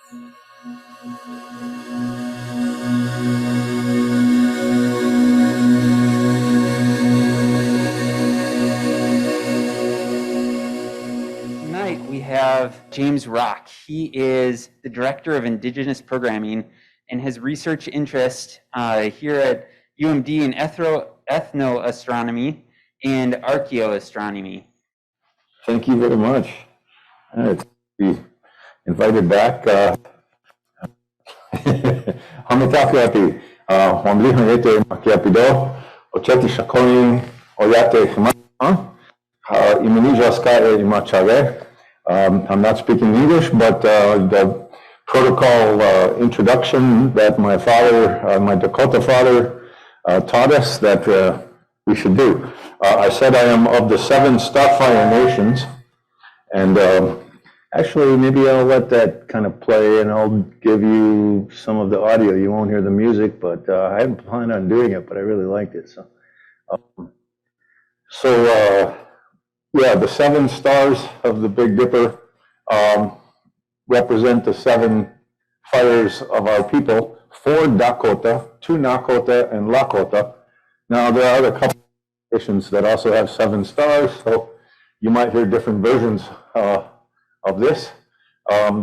Tonight we have James Rock. He is the Director of Indigenous Programming, and his research interest here at UMD in ethno-astronomy and archeoastronomy. Thank you very much. It's be invited back. Hamitakiapi, Wamlihan Yete Makiapido, Ocheti Shakoin, Oyate Hima, Imunija Sky Imachare. I'm not speaking English, but the protocol introduction that my father, my Dakota father, taught us that we should do. I said I am of the 7 Starfire nations, and actually maybe I'll let that kind of play and I'll give you some of the audio. You won't hear the music, but I hadn't planned on doing it, but I really liked it. Yeah, the 7 stars of the Big Dipper represent the 7 fires of our people, 4 Dakota, 2 Nakota, and Lakota. Now, there are a couple of nations that also have 7 stars, so you might hear different versions of this.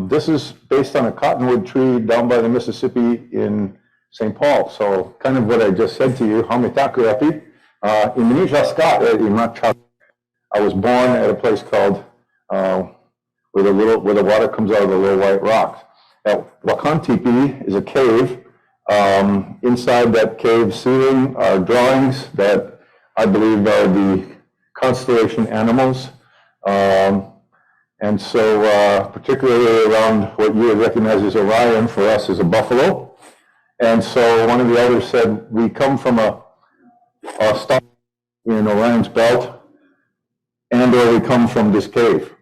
This is based on a cottonwood tree down by the Mississippi in St. Paul. So kind of what I just said to you, Hamitakuapi. I was born at a place called where the water comes out of the little white rocks. Now, Wakantipi is a cave. Inside that cave ceiling are drawings that I believe are the constellation animals. And so particularly around what you would recognize as Orion, for us is a buffalo. And so one of the elders said, we come from a star in Orion's belt, or we come from this cave.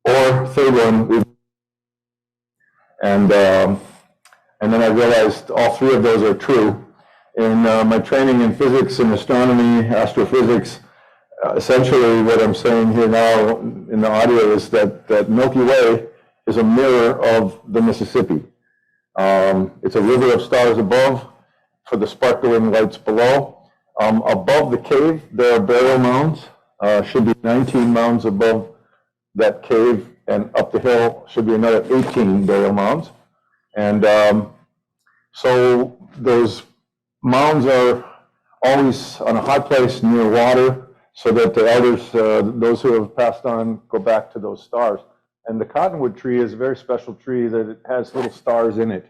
Or third one, and then I realized all 3 of those are true. In my training in physics and astronomy, astrophysics, essentially what I'm saying here now in the audio is that Milky Way is a mirror of the Mississippi. It's a river of stars above for the sparkling lights below. Above the cave, there are burial mounds. Should be 19 mounds above that cave, and up the hill should be another 18 burial mounds. And so those mounds are always on a high place near water, so that the elders, those who have passed on, go back to those stars. And the cottonwood tree is a very special tree that it has little stars in it.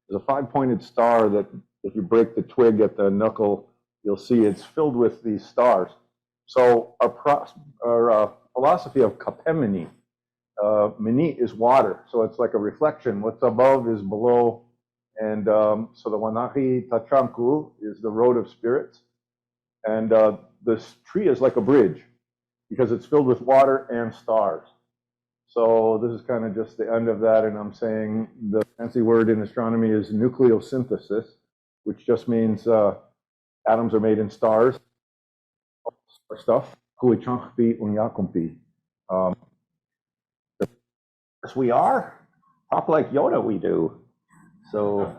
There's a 5-pointed star that if you break the twig at the knuckle, you'll see it's filled with these stars. So our philosophy of kapemini, mini is water, so it's like a reflection. What's above is below, and so the Wanahi Tachanku is the road of spirits, and this tree is like a bridge because it's filled with water and stars. So this is kind of just the end of that, and I'm saying the fancy word in astronomy is nucleosynthesis, which just means atoms are made in stars. Stuff. Yes, we are. Talk like Yoda, we do. So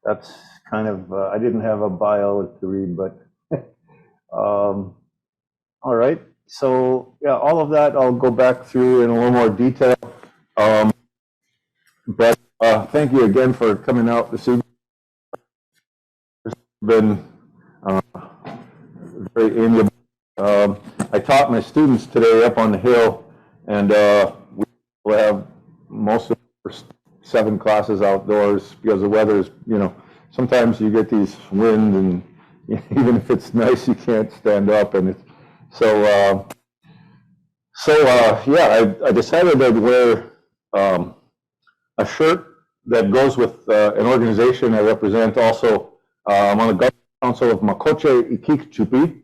that's kind of, I didn't have a bio to read, but all right. So yeah, all of that I'll go back through in a little more detail. But thank you again for coming out this evening. It's been very amiable. I taught my students today up on the hill, and we will have most of the first 7 classes outdoors because the weather is, sometimes you get these wind, and even if it's nice, you can't stand up. And it's, yeah, I decided I'd wear a shirt that goes with an organization I represent. Also, I'm on the Government Council of Makoche Ikikchupi.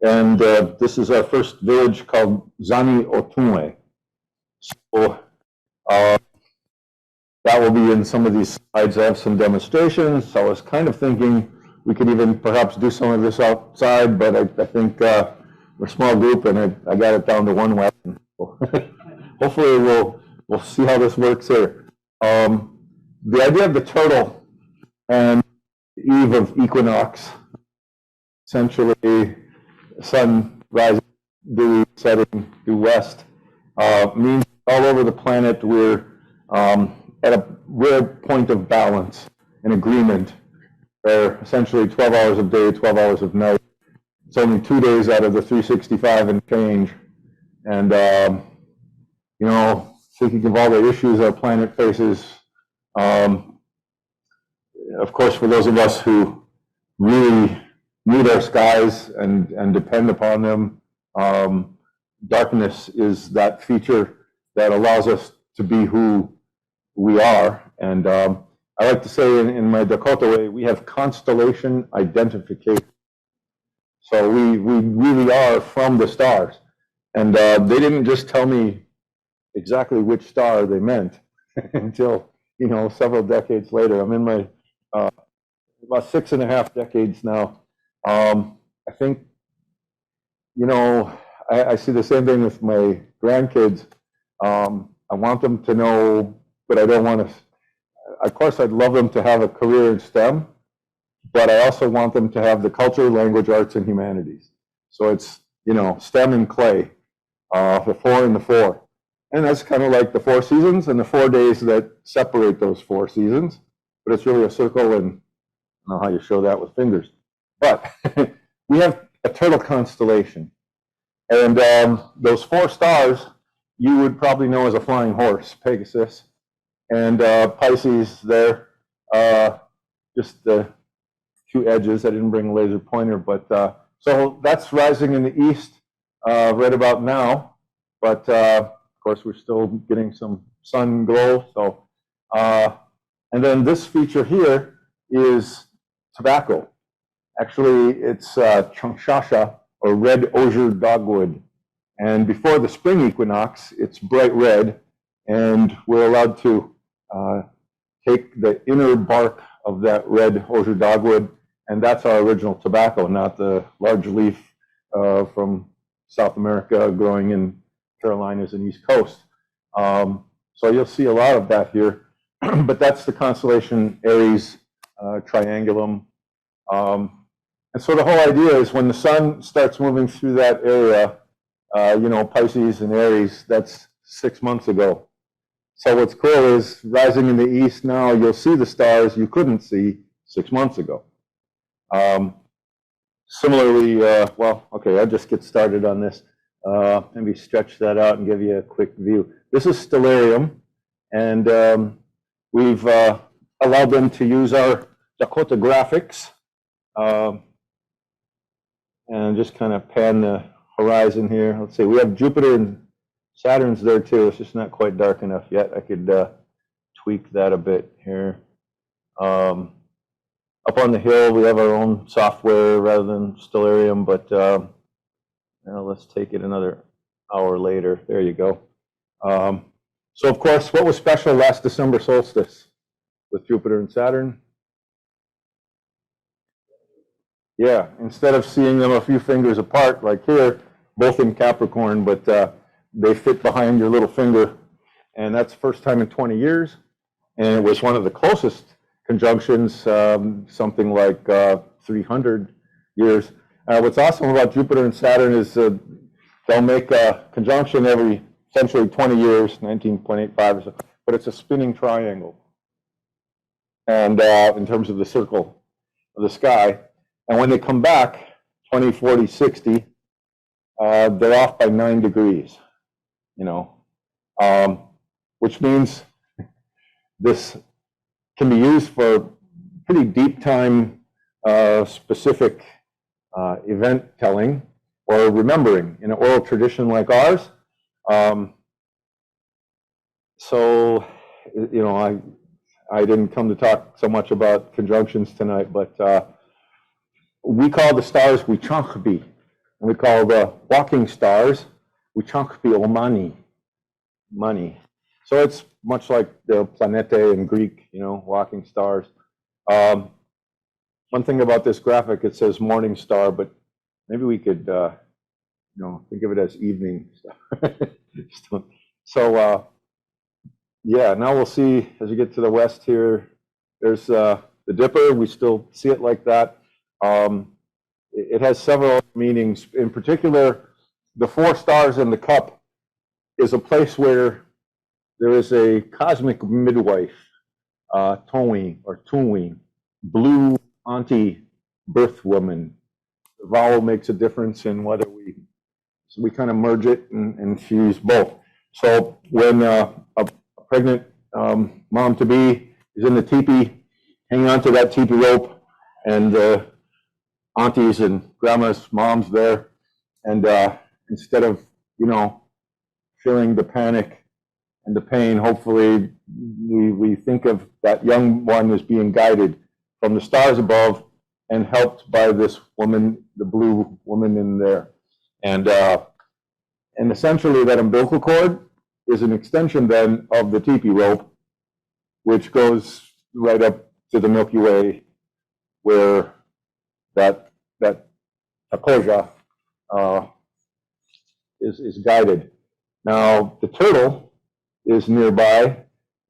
And this is our first village called Zani Otunwe. So that will be in some of these slides. I have some demonstrations. So I was kind of thinking we could even perhaps do some of this outside, but I think we're a small group, and I got it down to 1 weapon. Hopefully we'll see how this works here. The idea of the turtle and the eve of equinox, essentially sun rising due setting due west, means all over the planet we're at a rare point of balance, an agreement, where essentially 12 hours of day, 12 hours of night. It's only 2 days out of the 365 and change. And, you know, thinking of all the issues our planet faces, of course, for those of us who really need our skies and depend upon them, darkness is that feature that allows us to be who we are. And I like to say in my Dakota way, we have constellation identification. So we really are from the stars. And they didn't just tell me exactly which star they meant until, you know, several decades later. I'm in my about 6.5 decades now. I think, you know, I see the same thing with my grandkids. I want them to know, but I don't want to, of course, I'd love them to have a career in STEM, but I also want them to have the culture, language, arts, and humanities. So it's, you know, STEM and clay, the 4 and the 4. And that's kind of like the 4 seasons and the 4 days that separate those 4 seasons. But it's really a circle, and I don't know how you show that with fingers. But we have a turtle constellation. And those 4 stars you would probably know as a flying horse, Pegasus. And Pisces there, just the 2 edges. I didn't bring a laser pointer, but so that's rising in the east right about now. But of course, we're still getting some sun glow. So, and then this feature here is tobacco. Actually, it's Chungshasha, or red osier dogwood. And before the spring equinox, it's bright red, and we're allowed to take the inner bark of that red osier dogwood, and that's our original tobacco, not the large leaf from South America growing in Carolinas and East Coast. So you'll see a lot of that here, but that's the constellation Aries Triangulum. And so the whole idea is when the sun starts moving through that area, you know, Pisces and Aries, that's 6 months ago. So what's cool is rising in the east now, you'll see the stars you couldn't see 6 months ago. Similarly, well, okay, I'll just get started on this. Maybe stretch that out and give you a quick view. This is Stellarium, and we've allowed them to use our Dakota graphics and just kind of pan the horizon here. Let's see, we have Jupiter and Saturn's there too. It's just not quite dark enough yet. I could tweak that a bit here. Up on the hill, we have our own software rather than Stellarium, but now let's take it another hour later. There you go. So of course, what was special last December solstice with Jupiter and Saturn? Yeah, instead of seeing them a few fingers apart, like here, both in Capricorn, but they fit behind your little finger. And that's the first time in 20 years. And it was one of the closest conjunctions, something like 300 years. What's awesome about Jupiter and Saturn is they'll make a conjunction every essentially 20 years, 19.85 or so, but it's a spinning triangle. And in terms of the circle of the sky. And when they come back, 20, 40, 60, they're off by 9 degrees, you know, which means this can be used for pretty deep time specific event telling or remembering in an oral tradition like ours. So, you know, I didn't come to talk so much about conjunctions tonight, but we call the stars Wichankbi, and we call the walking stars Wichankbi Omani, money. So it's much like the planete in Greek, you know, walking stars. One thing about this graphic, it says morning star, but maybe we could, you know, think of it as evening star. So yeah, now we'll see as you get to the west here, there's the Dipper. We still see it like that. It has several meanings. In particular, the 4 stars in the cup is a place where there is a cosmic midwife, Towing or Tuwing, blue auntie birth woman. The vowel makes a difference in whether we kind of merge it and fuse both. So when a pregnant mom-to-be is in the teepee, hanging onto that teepee rope, and aunties and grandmas, moms there, and instead of, feeling the panic and the pain, hopefully we think of that young one as being guided from the stars above and helped by this woman, the blue woman in there. And essentially that umbilical cord is an extension then of the teepee rope, which goes right up to the Milky Way, where that Takoja is guided. Now the turtle is nearby,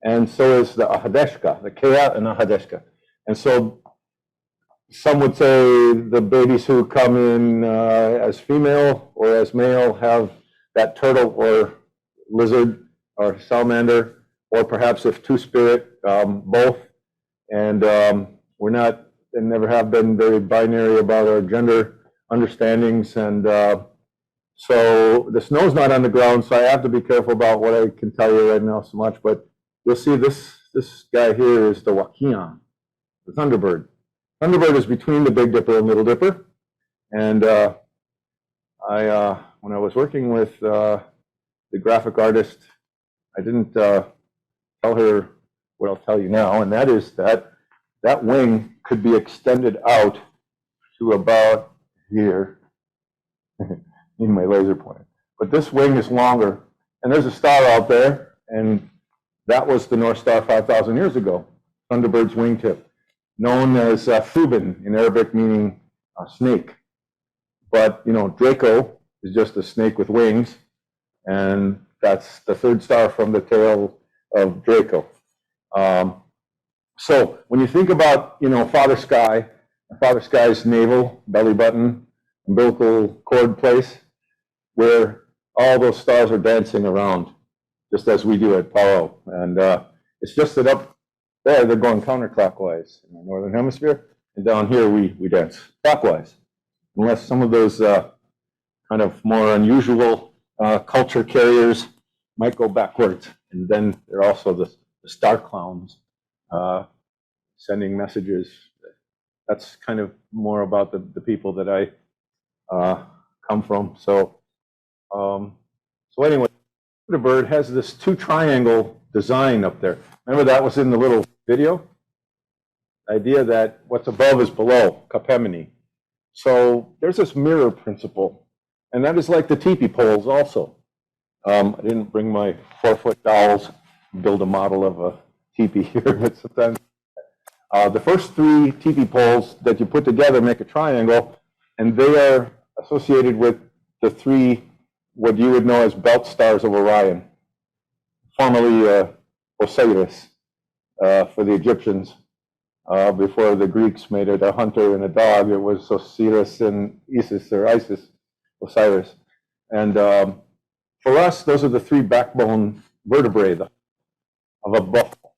and so is the Ahadeshka, the Kea and Ahadeshka. And so some would say the babies who come in as female or as male have that turtle or lizard or salamander, or perhaps if two-spirit, both. And we're not and never have been very binary about our gender understandings. And so the snow's not on the ground, so I have to be careful about what I can tell you right now so much. But you'll see this guy here is the Wakian, the Thunderbird. Thunderbird is between the Big Dipper and Little Dipper. And when I was working with the graphic artist, I didn't tell her what I'll tell you now, and that is that wing could be extended out to about here. Need my laser pointer. But this wing is longer, and there's a star out there, and that was the North Star 5,000 years ago, Thunderbird's wingtip, known as Thuban in Arabic, meaning snake. But Draco is just a snake with wings, and that's the 3rd star from the tail of Draco. So when you think about Father Sky's navel, belly button, umbilical cord place, where all those stars are dancing around, just as we do at Paro. And it's just that up there, they're going counterclockwise in the northern hemisphere, and down here we dance clockwise. Unless some of those kind of more unusual culture carriers might go backwards. And then there are also the star clowns sending messages. That's kind of more about the people that I come from. So anyway, the bird has this 2-triangle design up there. Remember that was in the little video? The idea that what's above is below, Capemini. So there's this mirror principle, and that is like the teepee poles also. I didn't bring my 4-foot dowels, build a model of a teepee here, but sometimes the first 3 teepee poles that you put together make a triangle, and they are associated with the 3 what you would know as belt stars of Orion, formerly Osiris for the Egyptians. Before the Greeks made it a hunter and a dog, it was Osiris and Isis, or Isis, Osiris. And for us, those are the 3 backbone vertebrae of a buffalo,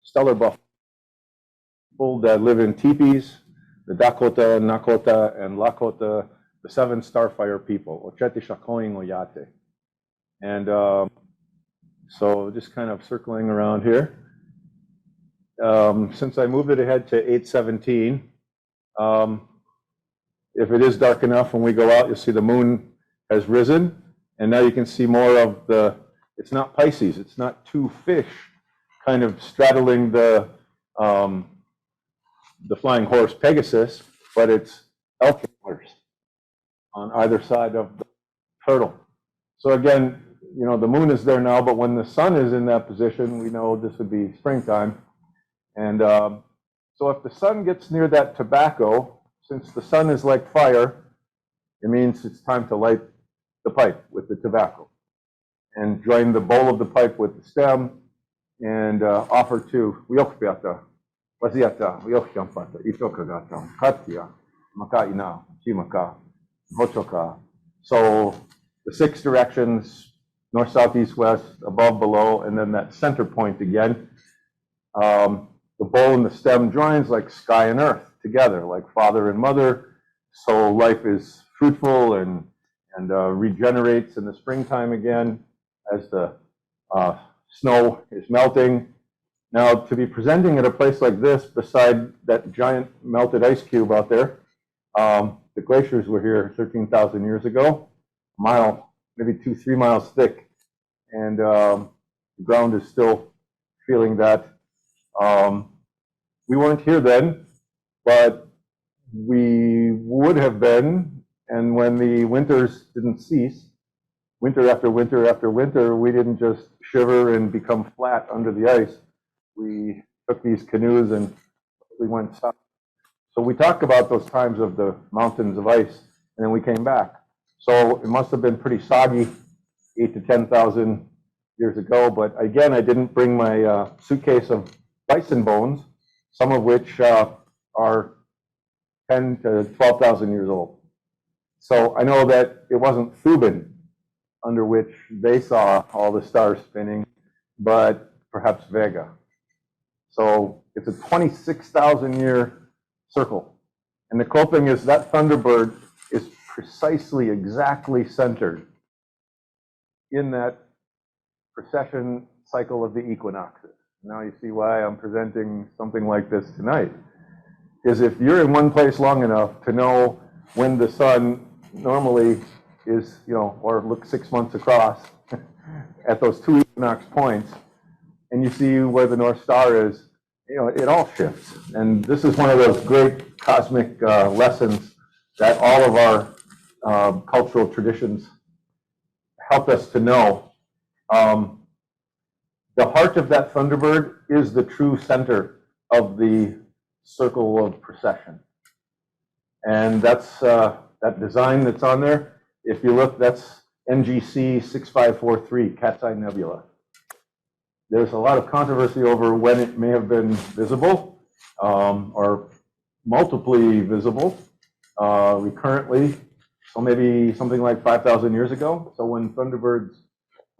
stellar buffalo. People that live in teepees, the Dakota, Nakota, and Lakota, the 7 starfire people, Ochete Shakoing Oyate. And so just kind of circling around here. Since I moved it ahead to 8:17, if it is dark enough when we go out, you'll see the moon has risen. And now you can see more of it's not Pisces, it's not 2 fish kind of straddling the flying horse Pegasus, but it's elk antlers on either side of the turtle. So again, the moon is there now, but when the sun is in that position, we know this would be springtime. And so if the sun gets near that tobacco, since the sun is like fire, it means it's time to light the pipe with the tobacco and join the bowl of the pipe with the stem and offer to Wiokpiata, Waziata, Wiokyampata, Itokagata, Katia, Makaina, Chimaka, Hochoka. So the 6 directions, north, south, east, west, above, below, and then that center point again. The bowl and the stem joins like sky and earth together, like father and mother. So life is fruitful and regenerates in the springtime again as the snow is melting. Now, to be presenting at a place like this, beside that giant melted ice cube out there, the glaciers were here 13,000 years ago, a mile, maybe 2-3 miles thick, and the ground is still feeling that. We weren't here then, but we would have been, and when the winters didn't cease, winter after winter after winter, we didn't just shiver and become flat under the ice. We took these canoes and we went south. So we talk about those times of the mountains of ice, and then we came back. So it must have been pretty soggy 8 to 10,000 years ago. But again, I didn't bring my suitcase of bison bones, some of which are 10 to 12,000 years old. So I know that it wasn't Thuban under which they saw all the stars spinning, but perhaps Vega. So it's a 26,000 year circle. And the cool thing is that Thunderbird is precisely, exactly centered in that precession cycle of the equinoxes. Now you see why I'm presenting something like this tonight, is if you're in one place long enough to know when the sun normally is, or look 6 months across at those 2 equinox points, and you see where the North Star is, it all shifts. And this is one of those great cosmic lessons that all of our cultural traditions help us to know. The heart of that Thunderbird is the true center of the circle of precession. And that's that design that's on there. If you look, that's NGC 6543, Capti Nebula. There's a lot of controversy over when it may have been visible or multiply visible recurrently. So maybe something like 5,000 years ago. So when Thunderbird's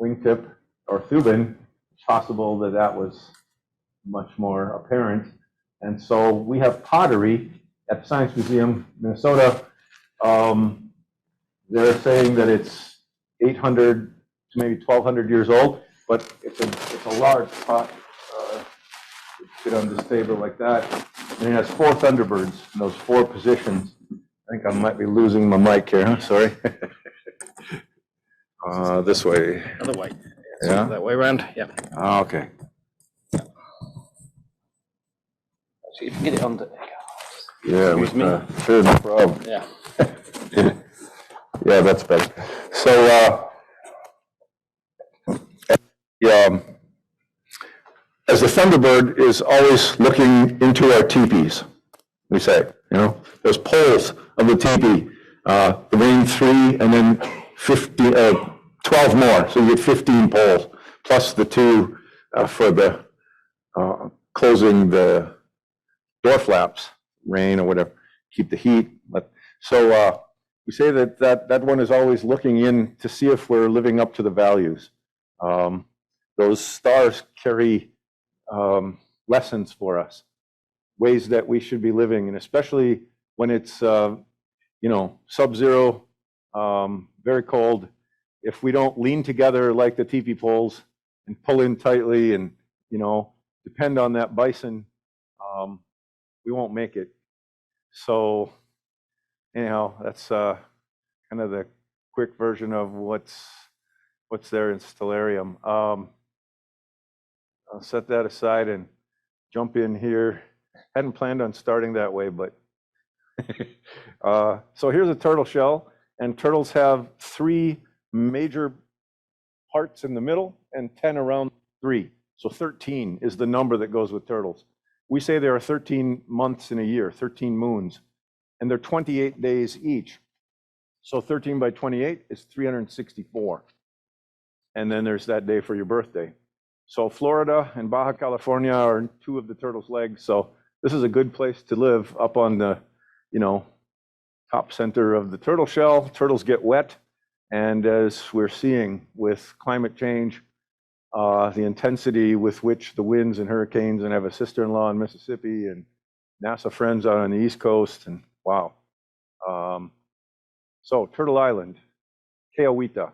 wingtip or Thuban, it's possible that that was much more apparent. And so we have pottery at the Science Museum, Minnesota. They're saying that it's 800 to maybe 1,200 years old, but it's a large pot. It's a bit on this table like that. And it has 4 Thunderbirds in those 4 positions. I think I might be losing my mic here, huh? Sorry. This way. Other way. Yeah. That way around. Yeah. Okay. So if you get it under. Yeah, Excuse me. Sure, no problem. Yeah. Yeah, that's better. So, as the Thunderbird is always looking into our teepees, we say, those poles of the teepee, the main 3 and then 12 more, so you get 15 poles, plus the 2 for the closing the door flaps, rain or whatever, keep the heat. So we say that one is always looking in to see if we're living up to the values. Those stars carry lessons for us, ways that we should be living, and especially when it's sub-zero, very cold. If we don't lean together like the teepee poles and pull in tightly and depend on that bison, we won't make it. So anyhow, that's kind of the quick version of what's there in Stellarium. I'll set that aside and jump in here. Hadn't planned on starting that way, but so here's a turtle shell, and turtles have 3 major parts in the middle and 10 around 3. So 13 is the number that goes with turtles. We say there are 13 months in a year, 13 moons, and they're 28 days each. So 13 by 28 is 364. And then there's that day for your birthday. So Florida and Baja California are two of the turtle's legs. So this is a good place to live up on the, top center of the turtle shell. Turtles get wet. And as we're seeing with climate change, the intensity with which the winds and hurricanes, and I have a sister-in-law in Mississippi and NASA friends out on the East Coast, and wow. So Turtle Island, Keowita.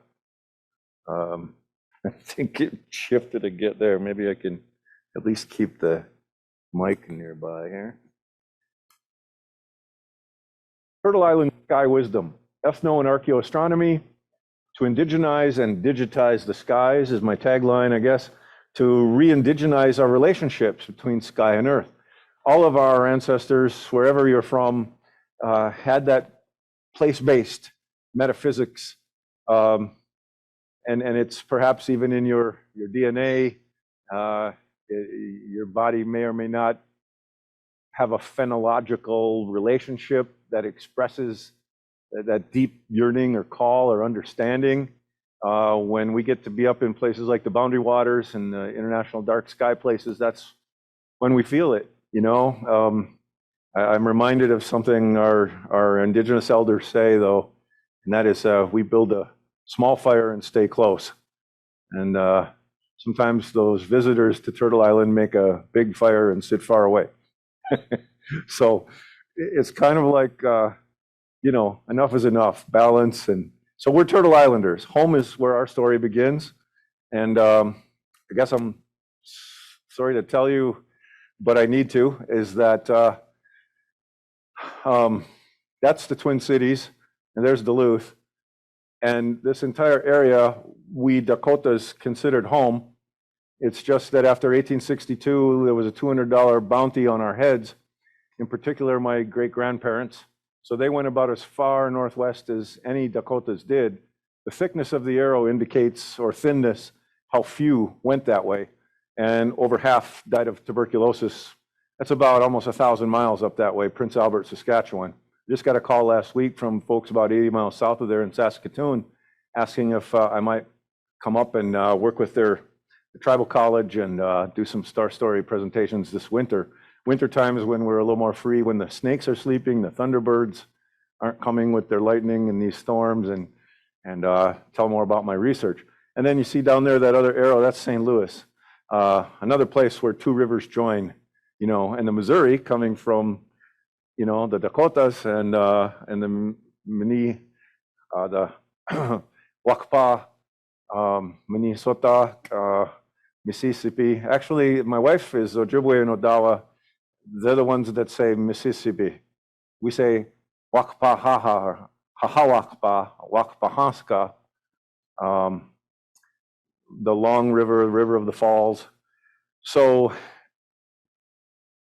I think it shifted to get there. Maybe I can at least keep the mic nearby here. Turtle Island Sky Wisdom, Ethno and Archeoastronomy. To indigenize and digitize the skies is my tagline, I guess, to re-indigenize our relationships between sky and earth. All of our ancestors, wherever you're from, had that place-based metaphysics, and it's perhaps even in your DNA. Your body may or may not have a phenological relationship that expresses that deep yearning or call or understanding. When we get to be up in places like the Boundary Waters and the international dark sky places, that's when we feel it, I'm reminded of something our indigenous elders say, though, and that is we build a small fire and stay close. And sometimes those visitors to Turtle Island make a big fire and sit far away. So it's kind of like, enough is enough, balance. And so we're Turtle Islanders. Home is where our story begins. And I guess I'm sorry to tell you, but I need to, is that that's the Twin Cities, and there's Duluth. And this entire area, we Dakotas considered home. It's just that after 1862, there was a $200 bounty on our heads, in particular my great-grandparents. So they went about as far northwest as any Dakotas did. The thickness of the arrow indicates, or thinness, how few went that way. And over half died of tuberculosis. That's about almost 1,000 miles up that way, Prince Albert, Saskatchewan. Just got a call last week from folks about 80 miles south of there in Saskatoon, asking if I might come up and work with the tribal college and do some Star Story presentations this winter. Winter time is when we're a little more free, when the snakes are sleeping, the thunderbirds aren't coming with their lightning and these storms, and tell more about my research. And then you see down there that other arrow, that's St. Louis, another place where two rivers join, and the Missouri coming from, the Dakotas and the Mini, the Wakpa, Minnesota, Mississippi. Actually, my wife is Ojibwe and Odawa. They're the ones that say Mississippi. We say Wakpa haha, Hahawakpa, Wakpahaska, the long river, the river of the falls. So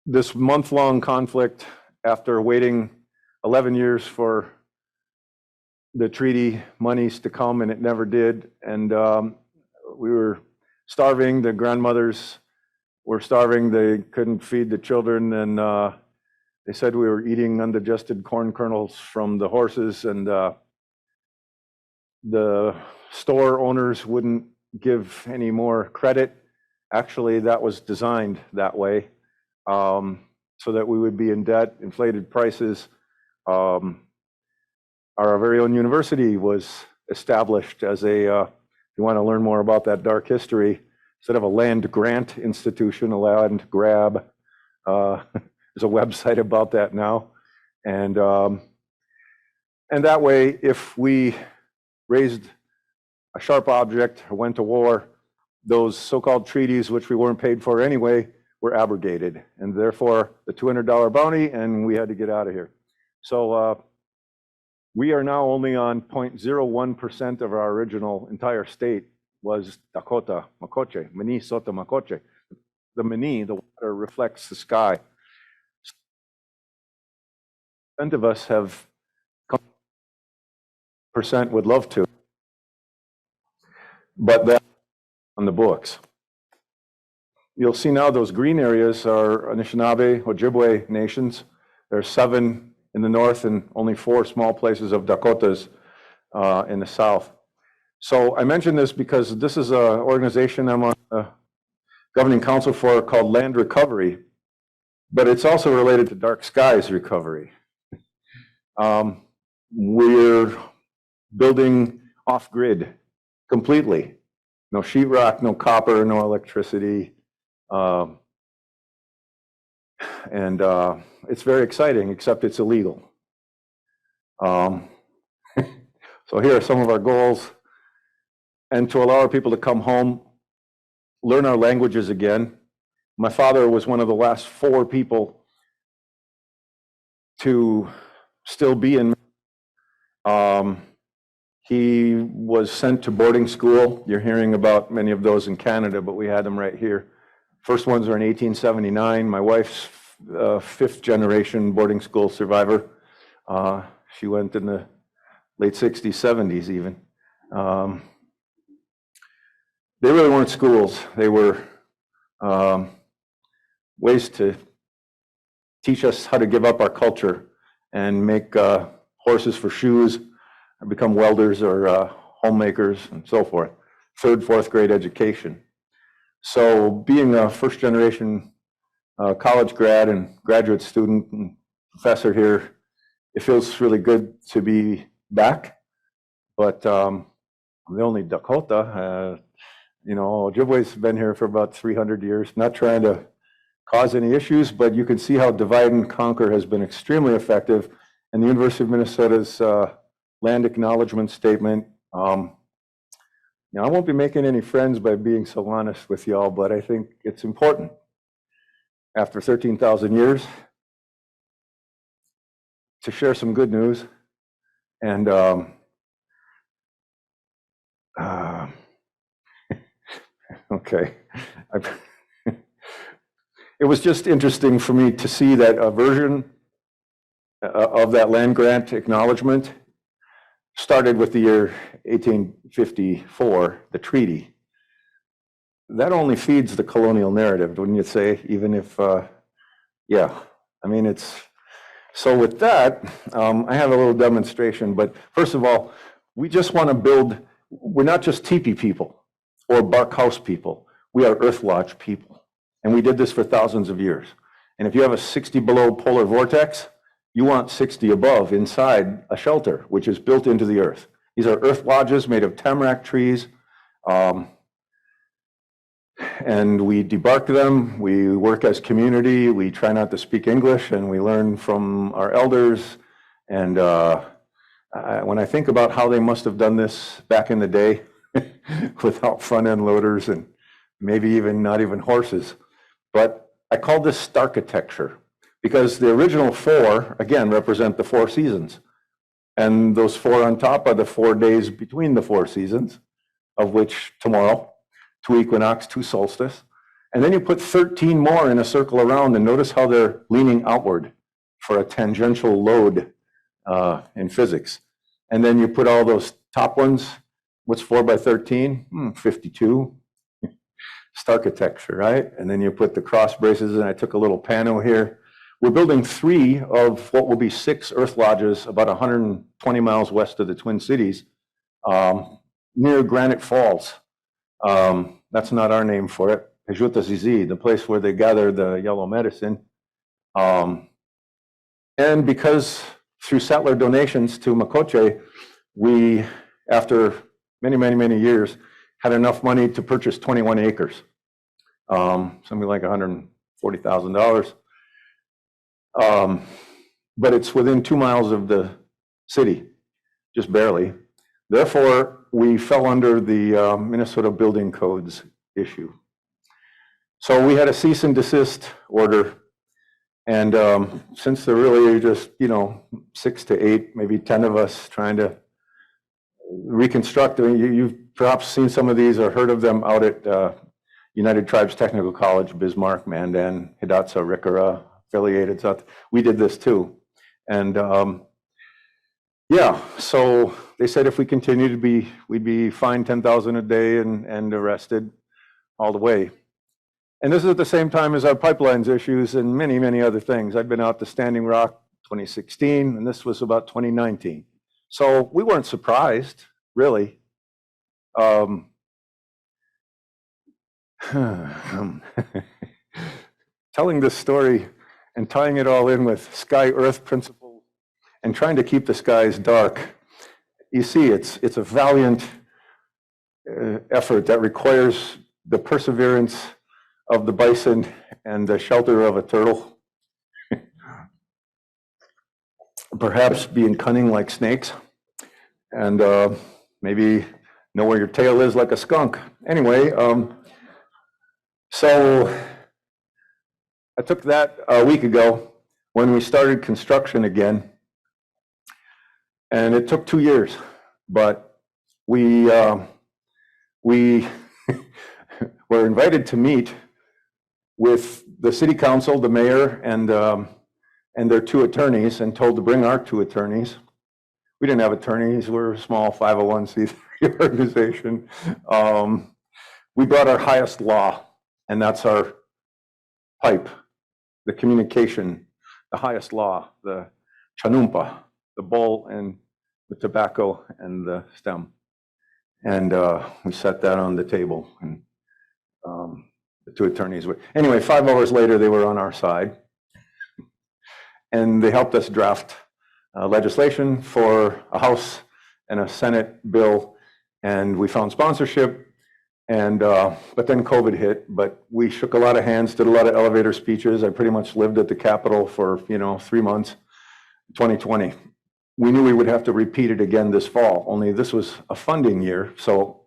this month-long conflict, after waiting 11 years for the treaty monies to come, and it never did, and we were starving, the grandmothers were starving, they couldn't feed the children, and they said we were eating undigested corn kernels from the horses, and the store owners wouldn't give any more credit. Actually, that was designed that way, so that we would be in debt, inflated prices. Our very own university was established as a, if you want to learn more about that dark history, instead of a land grant institution, a land grab. There's a website about that now. And that way, if we raised a sharp object or went to war, those so-called treaties, which we weren't paid for anyway, were abrogated. And therefore, the $200 bounty, and we had to get out of here. So we are now only on 0.01% of our original entire state was Dakota, Makoche, Minnesota, Makoche. The Mini, the water, reflects the sky. Some of us have percent would love to, but that's on the books. You'll see now those green areas are Anishinaabe, Ojibwe nations. There's 7 in the north and only 4 small places of Dakotas in the south. So I mention this because this is an organization I'm on the governing council for called Land Recovery, but it's also related to dark skies recovery. We're building off-grid completely. No sheetrock, no copper, no electricity. And it's very exciting, except it's illegal. So here are some of our goals. And to allow our people to come home, learn our languages again. My father was one of the last 4 people to still be in. He was sent to boarding school. You're hearing about many of those in Canada, but we had them right here. First ones are in 1879. My wife's 5th generation boarding school survivor. She went in the late 60s, 70s even. They really weren't schools. They were ways to teach us how to give up our culture and make horses for shoes, or become welders or homemakers and so forth. 3rd, 4th grade education. So being a 1st generation college grad and graduate student and professor here, it feels really good to be back. But I'm the only Dakota. Ojibwe's been here for about 300 years, not trying to cause any issues, but you can see how divide and conquer has been extremely effective. And the University of Minnesota's land acknowledgement statement, I won't be making any friends by being so honest with y'all, but I think it's important. After 13,000 years, to share some good news. And okay. It was just interesting for me to see that a version of that land grant acknowledgement started with the year 1854, the treaty. That only feeds the colonial narrative, wouldn't you say? Even if, it's, so with that, I have a little demonstration, but first of all, we just want to build, we're not just teepee people or bark house people, we are Earth Lodge people. And we did this for thousands of years. And if you have a 60 below polar vortex, you want 60 above inside a shelter, which is built into the earth. These are earth lodges made of tamarack trees. And we debark them, we work as community, we try not to speak English, and we learn from our elders. And when I think about how they must have done this back in the day without front end loaders and maybe even not even horses, but I call this starkitecture because the original 4, again, represent the 4 seasons. And those 4 on top are the 4 days between the 4 seasons, of which tomorrow, 2 equinox, 2 solstice. And then you put 13 more in a circle around and notice how they're leaning outward for a tangential load in physics. And then you put all those top ones, what's 4 by 13? 52. Starkitecture, right? And then you put the cross braces, and I took a little pano here. We're building 3 of what will be 6 earth lodges about 120 miles west of the Twin Cities, near Granite Falls. That's not our name for it. Pejuta Zizi, the place where they gather the yellow medicine. And because through settler donations to Makoche, we, after many, many, many years, had enough money to purchase 21 acres, something like $140,000. But it's within 2 miles of the city, just barely. Therefore, we fell under the Minnesota Building Codes issue. So we had a cease and desist order. And since there really are just, 6 to 8, maybe 10 of us trying to reconstruct, you've perhaps seen some of these or heard of them out at United Tribes Technical College, Bismarck, Mandan, Hidatsa, Riccara, affiliated. So we did this too. And so they said if we continue to be, we'd be fined $10,000 a day and arrested all the way. And this is at the same time as our pipelines issues and many, many other things. I've been out to Standing Rock 2016, and this was about 2019. So we weren't surprised, really. Telling this story and tying it all in with sky-earth principles and trying to keep the skies dark. You see, it's a valiant effort that requires the perseverance of the bison and the shelter of a turtle. Perhaps being cunning like snakes, and maybe know where your tail is like a skunk. Anyway, so I took that a week ago when we started construction again, and it took 2 years, but we were invited to meet with the city council, the mayor, and their 2 attorneys, and told to bring our 2 attorneys. We didn't have attorneys. We're a small 501c3 organization. We brought our highest law, and that's our pipe, the communication, the highest law, the chanumpa, the bowl and the tobacco and the stem. And we set that on the table, and the 2 attorneys were, anyway, 5 hours later, they were on our side. And they helped us draft legislation for a House and a Senate bill, and we found sponsorship. And but then COVID hit. But we shook a lot of hands, did a lot of elevator speeches. I pretty much lived at the Capitol for 3 months. 2020, we knew we would have to repeat it again this fall. Only this was a funding year, so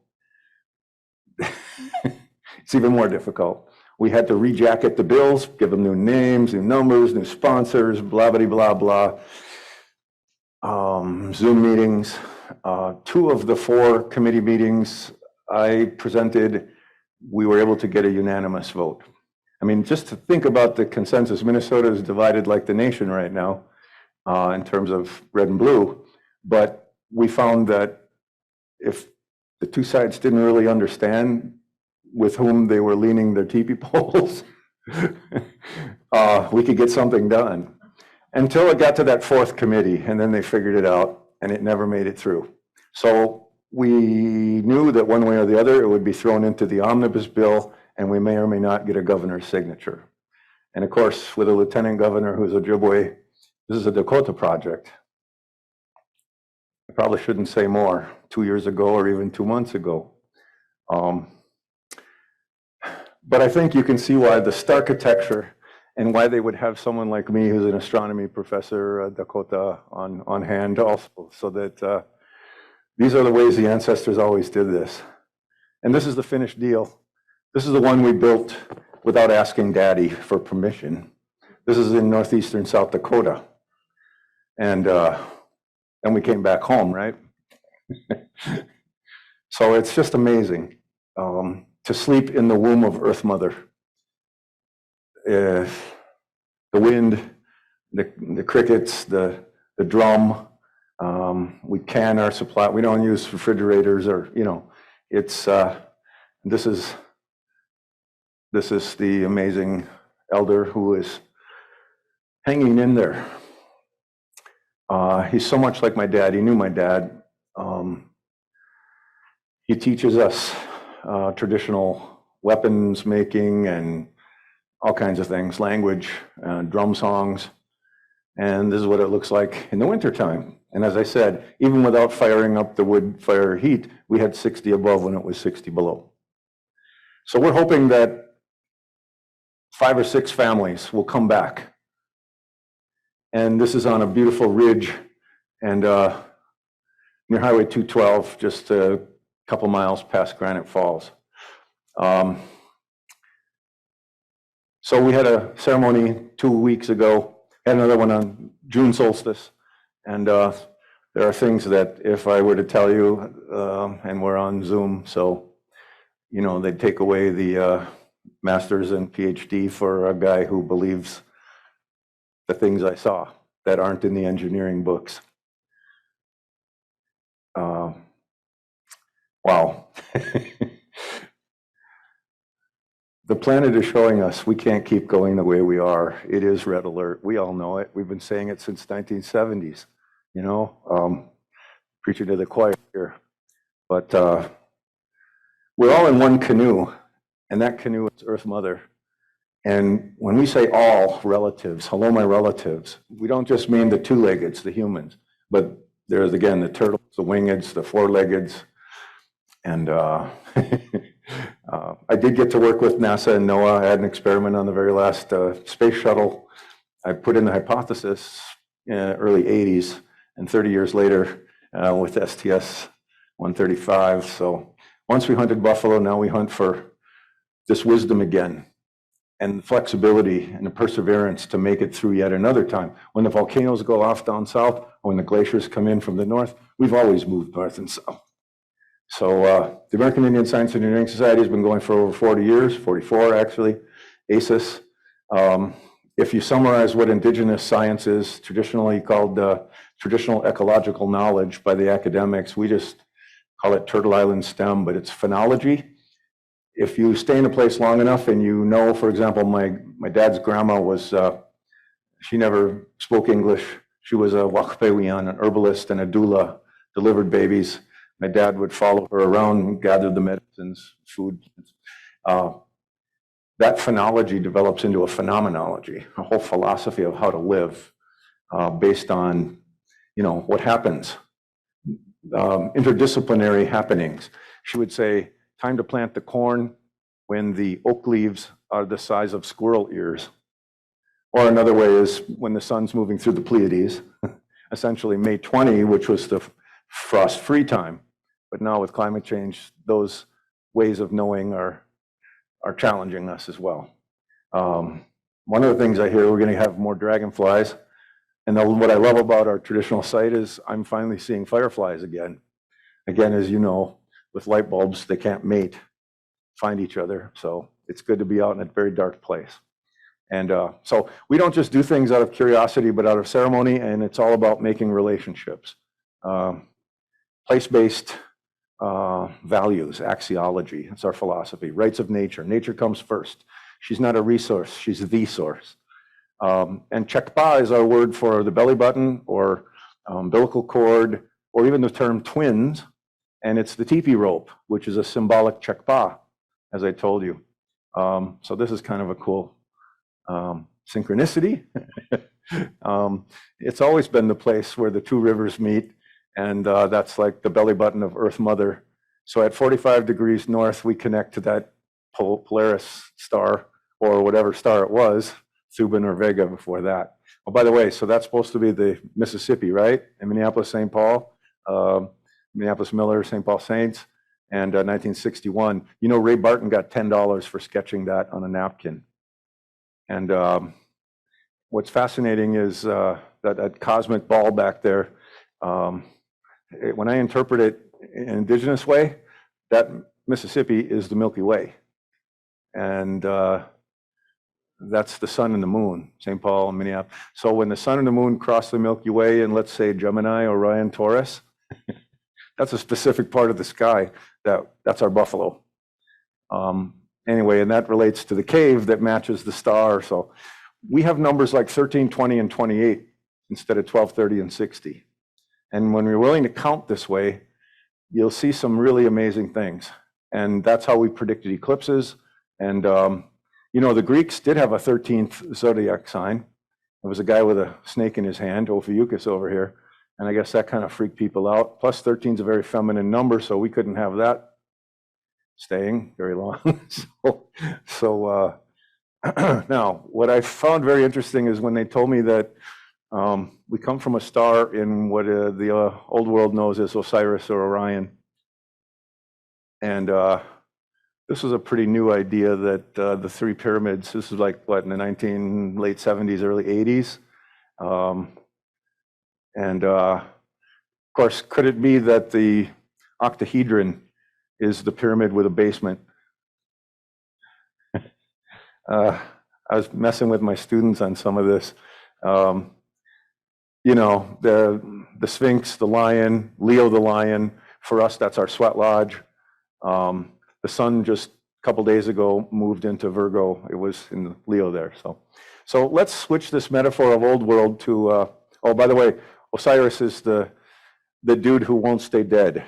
it's even more difficult. We had to rejacket the bills, give them new names, new numbers, new sponsors, blah, blah, blah, blah. Zoom meetings. 2 of the 4 committee meetings I presented, we were able to get a unanimous vote. I mean, just to think about the consensus, Minnesota is divided like the nation right now in terms of red and blue. But we found that if the 2 sides didn't really understand with whom they were leaning their teepee poles, we could get something done. Until it got to that 4th committee, and then they figured it out, and it never made it through. So we knew that one way or the other, it would be thrown into the omnibus bill, and we may or may not get a governor's signature. And of course, with a lieutenant governor who's Ojibwe, this is a Dakota project. I probably shouldn't say more, 2 years ago or even 2 months ago. But I think you can see why the starchitecture and why they would have someone like me who's an astronomy professor, Dakota, on hand also, so that these are the ways the ancestors always did this. And this is the finished deal. This is the one we built without asking Daddy for permission. This is in northeastern South Dakota. And we came back home, right? So it's just amazing to sleep in the womb of Earth Mother. The wind, the crickets, the drum. We can our supply. We don't use refrigerators, or it's this is the amazing elder who is hanging in there. He's so much like my dad. He knew my dad. He teaches us traditional weapons making and all kinds of things, language, drum songs. And this is what it looks like in the wintertime. And as I said, even without firing up the wood fire heat, we had 60 above when it was 60 below. So we're hoping that 5 or 6 families will come back. And this is on a beautiful ridge and near Highway 212, just a couple miles past Granite Falls. So we had a ceremony 2 weeks ago, had another one on June solstice. And there are things that if I were to tell you, and we're on Zoom, so, they'd take away the master's and PhD for a guy who believes the things I saw that aren't in the engineering books. Wow. The planet is showing us we can't keep going the way we are. It is red alert. We all know it. We've been saying it since 1970s, preaching to the choir here. But we're all in one canoe. and that canoe is Earth Mother. And when we say all relatives, hello, my relatives, we don't just mean the two-leggeds, the humans, but there's, again, the turtles, the wingeds, the four-leggeds. And I did get to work with NASA and NOAA. I had an experiment on the very last space shuttle. I put in the hypothesis in the early 80s, and 30 years later with STS-135. So once we hunted buffalo, now we hunt for this wisdom again, and the flexibility and the perseverance to make it through yet another time. When the volcanoes go off down south, or when the glaciers come in from the north, we've always moved north and south. So the American Indian Science and Engineering Society has been going for over 40 years, 44 actually, ACES. If you summarize what indigenous science is, traditionally called traditional ecological knowledge by the academics, we just call it Turtle Island STEM, but it's phenology. If you stay in a place long enough and you know, for example, my dad's grandma was, she never spoke English. She was a Wakapewian, an herbalist and a doula, delivered babies. My dad would follow her around and gather the medicines, food. That phenology develops into a phenomenology, a whole philosophy of how to live based on, what happens, interdisciplinary happenings. She would say, time to plant the corn when the oak leaves are the size of squirrel ears. Or another way is when the sun's moving through the Pleiades, essentially May 20, which was the frost-free time. But now with climate change, those ways of knowing are challenging us as well. One of the things I hear, we're going to have more dragonflies. And what I love about our traditional site is I'm finally seeing fireflies again. Again, as you know, with light bulbs, they can't mate, find each other. So it's good to be out in a very dark place. And so we don't just do things out of curiosity, but out of ceremony, and it's all about making relationships. Place-based values, axiology, it's our philosophy. Rights of nature. Nature comes first. She's not a resource, she's the source. And chekpa is our word for the belly button or umbilical cord, or even the term twins. And it's the teepee rope, which is a symbolic chekpa, as I told you. So this is kind of a cool synchronicity. It's always been the place where the two rivers meet, and that's like the belly button of Earth Mother. So at 45 degrees north, we connect to that Polaris star, or whatever star it was, Thuban or Vega before that. Oh, by the way, so that's supposed to be the Mississippi, right? In Minneapolis, St. Paul, Minneapolis Miller, St. Paul Saints, and 1961. Ray Barton got $10 for sketching that on a napkin. And what's fascinating is that cosmic ball back there, when I interpret it in an indigenous way, that Mississippi is the Milky Way. And that's the sun and the moon, St. Paul and Minneapolis. So when the sun and the moon cross the Milky Way in, let's say, Gemini, Orion, Taurus, that's a specific part of the sky that's our buffalo. Anyway, and that relates to the cave that matches the star. So we have numbers like 13, 20, and 28 instead of 12, 30, and 60. And when we're willing to count this way, you'll see some really amazing things. And that's how we predicted eclipses. And the Greeks did have a 13th zodiac sign. It was a guy with a snake in his hand, Ophiuchus over here. And I guess that kind of freaked people out. Plus 13 is a very feminine number, so we couldn't have that staying very long. So now, what I found very interesting is when they told me that we come from a star in what the old world knows as Osiris or Orion. And this was a pretty new idea that the three pyramids, this is like, what, in the late 70s, early 80s. And of course, could it be that the octahedron is the pyramid with a basement? I was messing with my students on some of this. The Sphinx, the lion, Leo the lion, for us, that's our sweat lodge. The sun just a couple days ago moved into Virgo. It was in Leo there. So let's switch this metaphor of old world to, oh, by the way, Osiris is the dude who won't stay dead.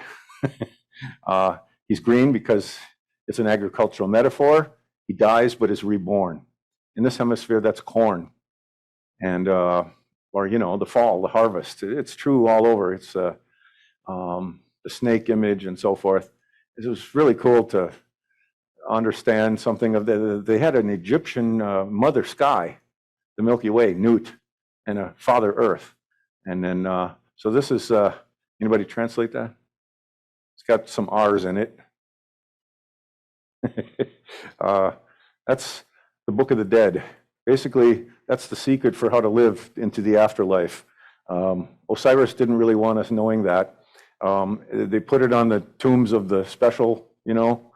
He's green because It's an agricultural metaphor. He dies but is reborn. In this hemisphere, that's corn. And, or, you know, the fall, the harvest. It's true all over. It's the snake image and so forth. It was really cool to understand something of they had an Egyptian mother sky, the Milky Way, Nut, and a father Earth. And then, so this is, anybody translate that? It's got some R's in it. That's the Book of the Dead. Basically, that's the secret for how to live into the afterlife. Osiris didn't really want us knowing that. They put it on the tombs of the special, you know,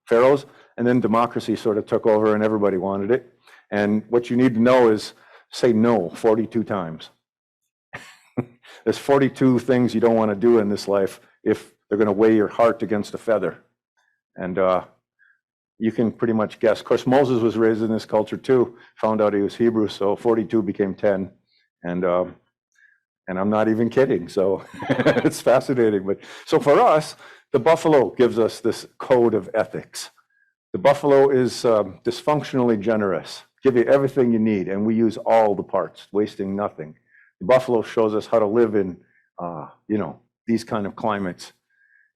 pharaohs, and then democracy sort of took over and everybody wanted it. And what you need to know is say no 42 times. There's 42 things you don't want to do in this life if they're going to weigh your heart against a feather. And you can pretty much guess. Of course, Moses was raised in this culture too, found out he was Hebrew, so 42 became 10. And I'm not even kidding, so it's fascinating. But so for us, the buffalo gives us this code of ethics. The buffalo is dysfunctionally generous, give you everything you need, and we use all the parts, wasting nothing. The buffalo shows us how to live in, you know, these kind of climates.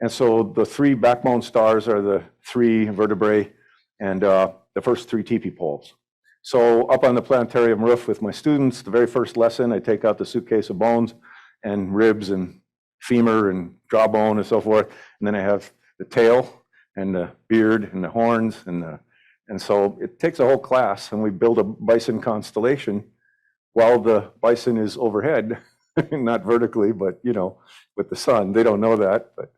And so the 3 backbone stars are the 3 vertebrae and the first 3 teepee poles. So up on the planetarium roof with my students, the very first lesson, I take out the suitcase of bones and ribs and femur and jawbone and so forth. And then I have the tail and the beard and the horns and so it takes a whole class, and we build a bison constellation while the bison is overhead, not vertically, but you know, with the sun. They don't know that, but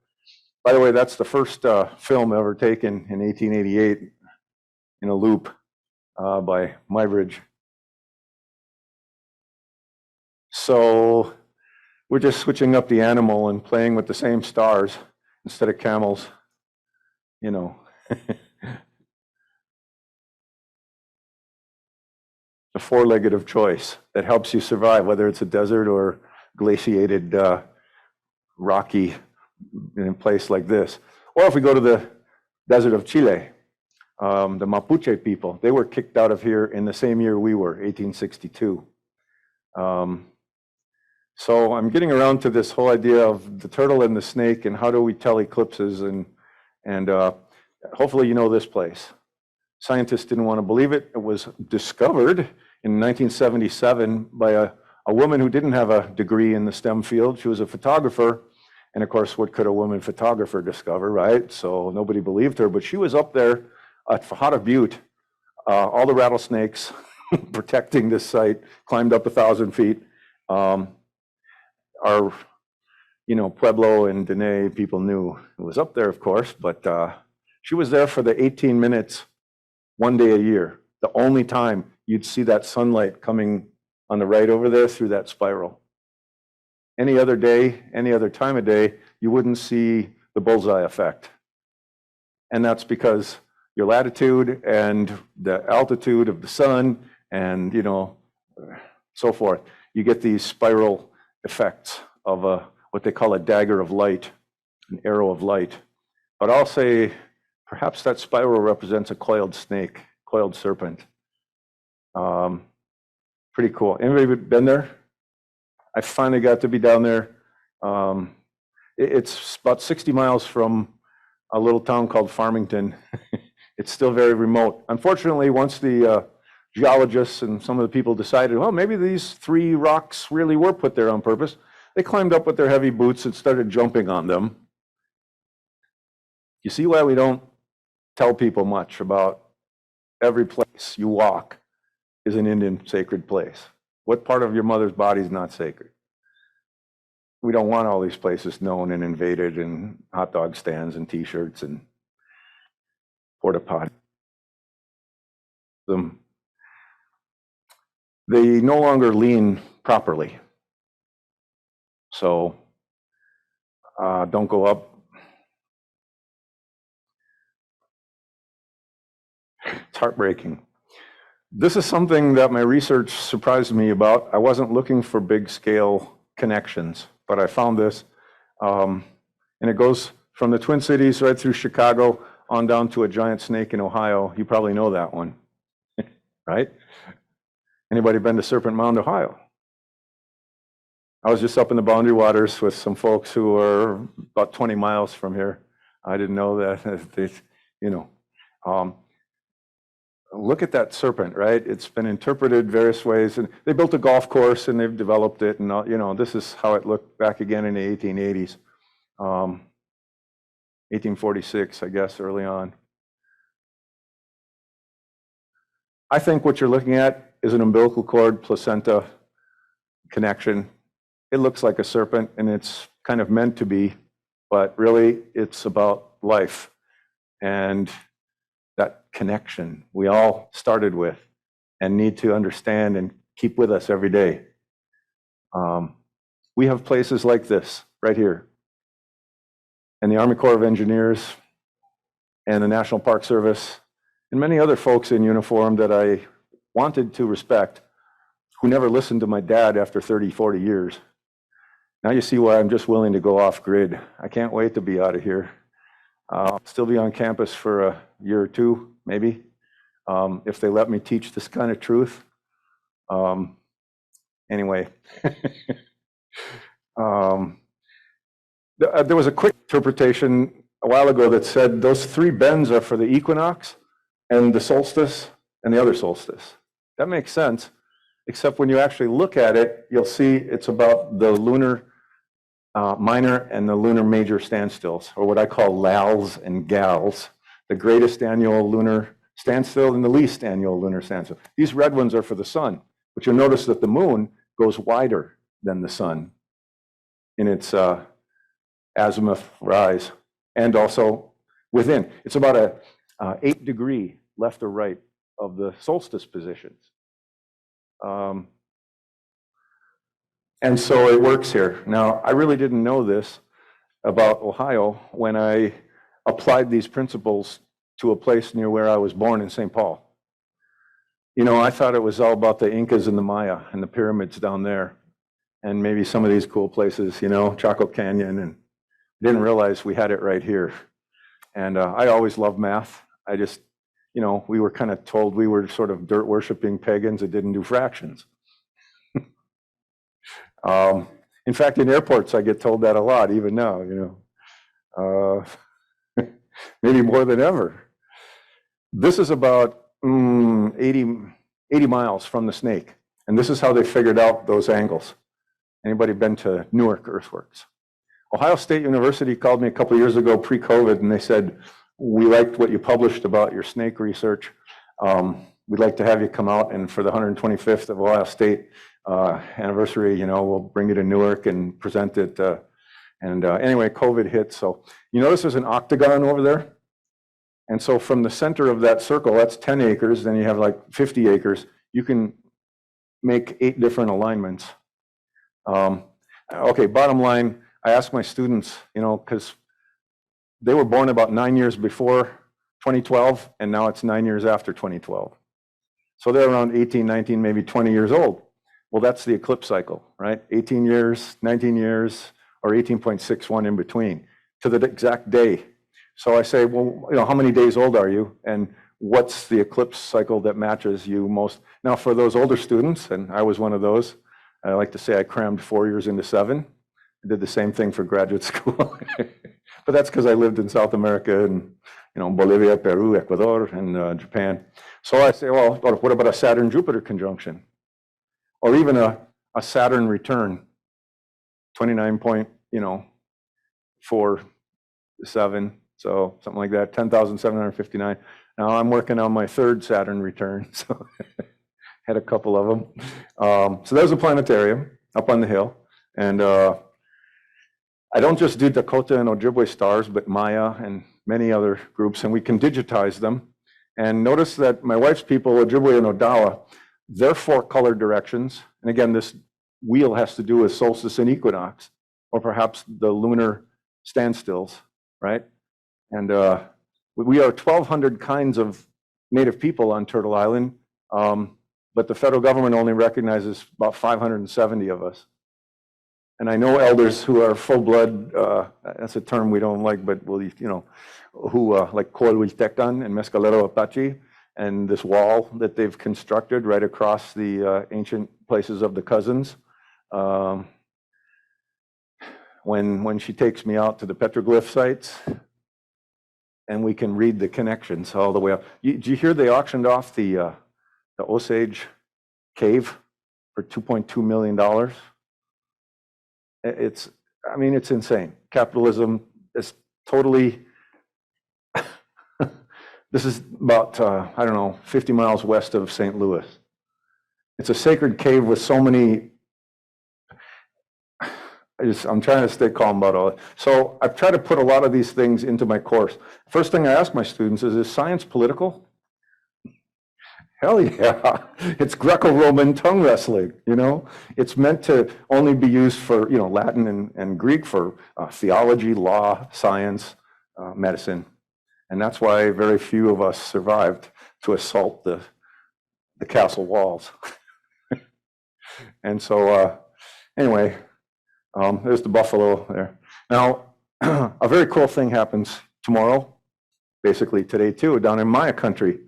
by the way, that's the first film ever taken in 1888 in a loop by Muybridge. So we're just switching up the animal and playing with the same stars instead of camels, you know. A 4-legged of choice that helps you survive, whether it's a desert or glaciated, rocky in a place like this. Or if we go to the desert of Chile, the Mapuche people, they were kicked out of here in the same year we were, 1862. So I'm getting around to this whole idea of the turtle and the snake and how do we tell eclipses, and hopefully you know this place. Scientists didn't want to believe it. It was discovered in 1977 by a woman who didn't have a degree in the STEM field. She was a photographer. And of course, what could a woman photographer discover, right? So nobody believed her, but she was up there at Fajada Butte, all the rattlesnakes protecting this site, climbed up 1,000 feet. Our, you know, Pueblo and Dene people knew it was up there, of course, but she was there for the 18 minutes, one day a year, the only time you'd see that sunlight coming on the right over there through that spiral. Any other day, any other time of day, you wouldn't see the bullseye effect. And that's because your latitude and the altitude of the sun and, you know, so forth, you get these spiral effects of what they call a dagger of light, an arrow of light. But I'll say perhaps that spiral represents a coiled snake, coiled serpent. Pretty cool. Anybody been there? I finally got to be down there. It's about 60 miles from a little town called Farmington. It's still very remote. Unfortunately, once the geologists and some of the people decided, well, maybe these 3 rocks really were put there on purpose, they climbed up with their heavy boots and started jumping on them. You see why we don't tell people much about every place you walk is an Indian sacred place. What part of your mother's body is not sacred? We don't want all these places known and invaded, and hot dog stands and T-shirts and porta potty. They no longer lean properly. So don't go up. It's heartbreaking. This is something that my research surprised me about. I wasn't looking for big scale connections, but I found this. And it goes from the Twin Cities right through Chicago on down to a giant snake in Ohio. You probably know that one, right? Anybody been to Serpent Mound, Ohio? I was just up in the Boundary Waters with some folks who are about 20 miles from here. I didn't know that. They, you know, look at that serpent, right? It's been interpreted various ways, and they built a golf course and they've developed it, and you know, this is how it looked back again in the 1880s, 1846, I guess, early on. I think what you're looking at is an umbilical cord placenta connection. It looks like a serpent, and it's kind of meant to be, but really it's about life and that connection we all started with and need to understand and keep with us every day. We have places like this right here, and the Army Corps of Engineers and the National Park Service and many other folks in uniform that I wanted to respect, who never listened to my dad after 30, 40 years. Now you see why I'm just willing to go off grid. I can't wait to be out of here. I'll still be on campus for a year or two, maybe, if they let me teach this kind of truth. Anyway, there was a quick interpretation a while ago that said those three bends are for the equinox and the solstice and the other solstice. That makes sense, except when you actually look at it, you'll see it's about the lunar minor and the lunar major standstills, or what I call LALs and GALs, the greatest annual lunar standstill and the least annual lunar standstill. These red ones are for the sun, but you'll notice that the moon goes wider than the sun in its azimuth rise, and also within. It's about a 8-degree left or right of the solstice positions. And so it works here. Now, I really didn't know this about Ohio when I applied these principles to a place near where I was born in St. Paul. You know, I thought it was all about the Incas and the Maya and the pyramids down there, and maybe some of these cool places, you know, Chaco Canyon, and didn't realize we had it right here. And I always loved math. I just, you know, we were kind of told we were sort of dirt worshiping pagans that didn't do fractions. In fact, in airports, I get told that a lot, even now, you know, maybe more than ever. This is about 80 miles from the snake, and this is how they figured out those angles. Anybody been to Newark Earthworks? Ohio State University called me a couple of years ago, pre-COVID, and they said, we liked what you published about your snake research. We'd like to have you come out, and for the 125th of Ohio State anniversary, you know, we'll bring you to Newark and present it. Anyway, COVID hit. So you notice there's an octagon over there. And so from the center of that circle, that's 10 acres, then you have like 50 acres. You can make 8 different alignments. Okay, bottom line, I asked my students, you know, because they were born about 9 years before 2012, and now it's 9 years after 2012. So they're around 18, 19, maybe 20 years old. Well, that's the eclipse cycle, right? 18 years, 19 years, or 18.61 in between to the exact day. So I say, well, you know, how many days old are you? And what's the eclipse cycle that matches you most? Now, for those older students, and I was one of those, I like to say I crammed 4 years into 7. I did the same thing for graduate school. But that's because I lived in South America and, you know, Bolivia, Peru, Ecuador, and Japan. So I say, well, what about a Saturn-Jupiter conjunction? Or even a Saturn return, 29.47, so something like that, 10,759. Now I'm working on my 3rd Saturn return, so had a couple of them. So there's a planetarium up on the hill, and I don't just do Dakota and Ojibwe stars, but Maya and many other groups, and we can digitize them. And notice that my wife's people, Ojibwe and Odawa, their 4 color directions, and again, this wheel has to do with solstice and equinox, or perhaps the lunar standstills, right? And we are 1,200 kinds of native people on Turtle Island, but the federal government only recognizes about 570 of us. And I know elders who are full-blood, that's a term we don't like, but we'll, who like Coahuiltecan and Mescalero Apache, and this wall that they've constructed right across the ancient places of the cousins. When she takes me out to the petroglyph sites, and we can read the connections all the way up. Did you hear they auctioned off the Osage cave for $2.2 million? It's insane. Capitalism is totally, this is about, 50 miles west of St. Louis. It's a sacred cave with so many, I'm trying to stay calm about all it. So I've tried to put a lot of these things into my course. First thing I ask my students is science political? Hell yeah, it's Greco-Roman tongue wrestling, It's meant to only be used for, Latin and Greek for theology, law, science, medicine. And that's why very few of us survived to assault the castle walls. And so, anyway, there's the buffalo there. Now, a very cool thing happens tomorrow, basically today too, down in Maya country.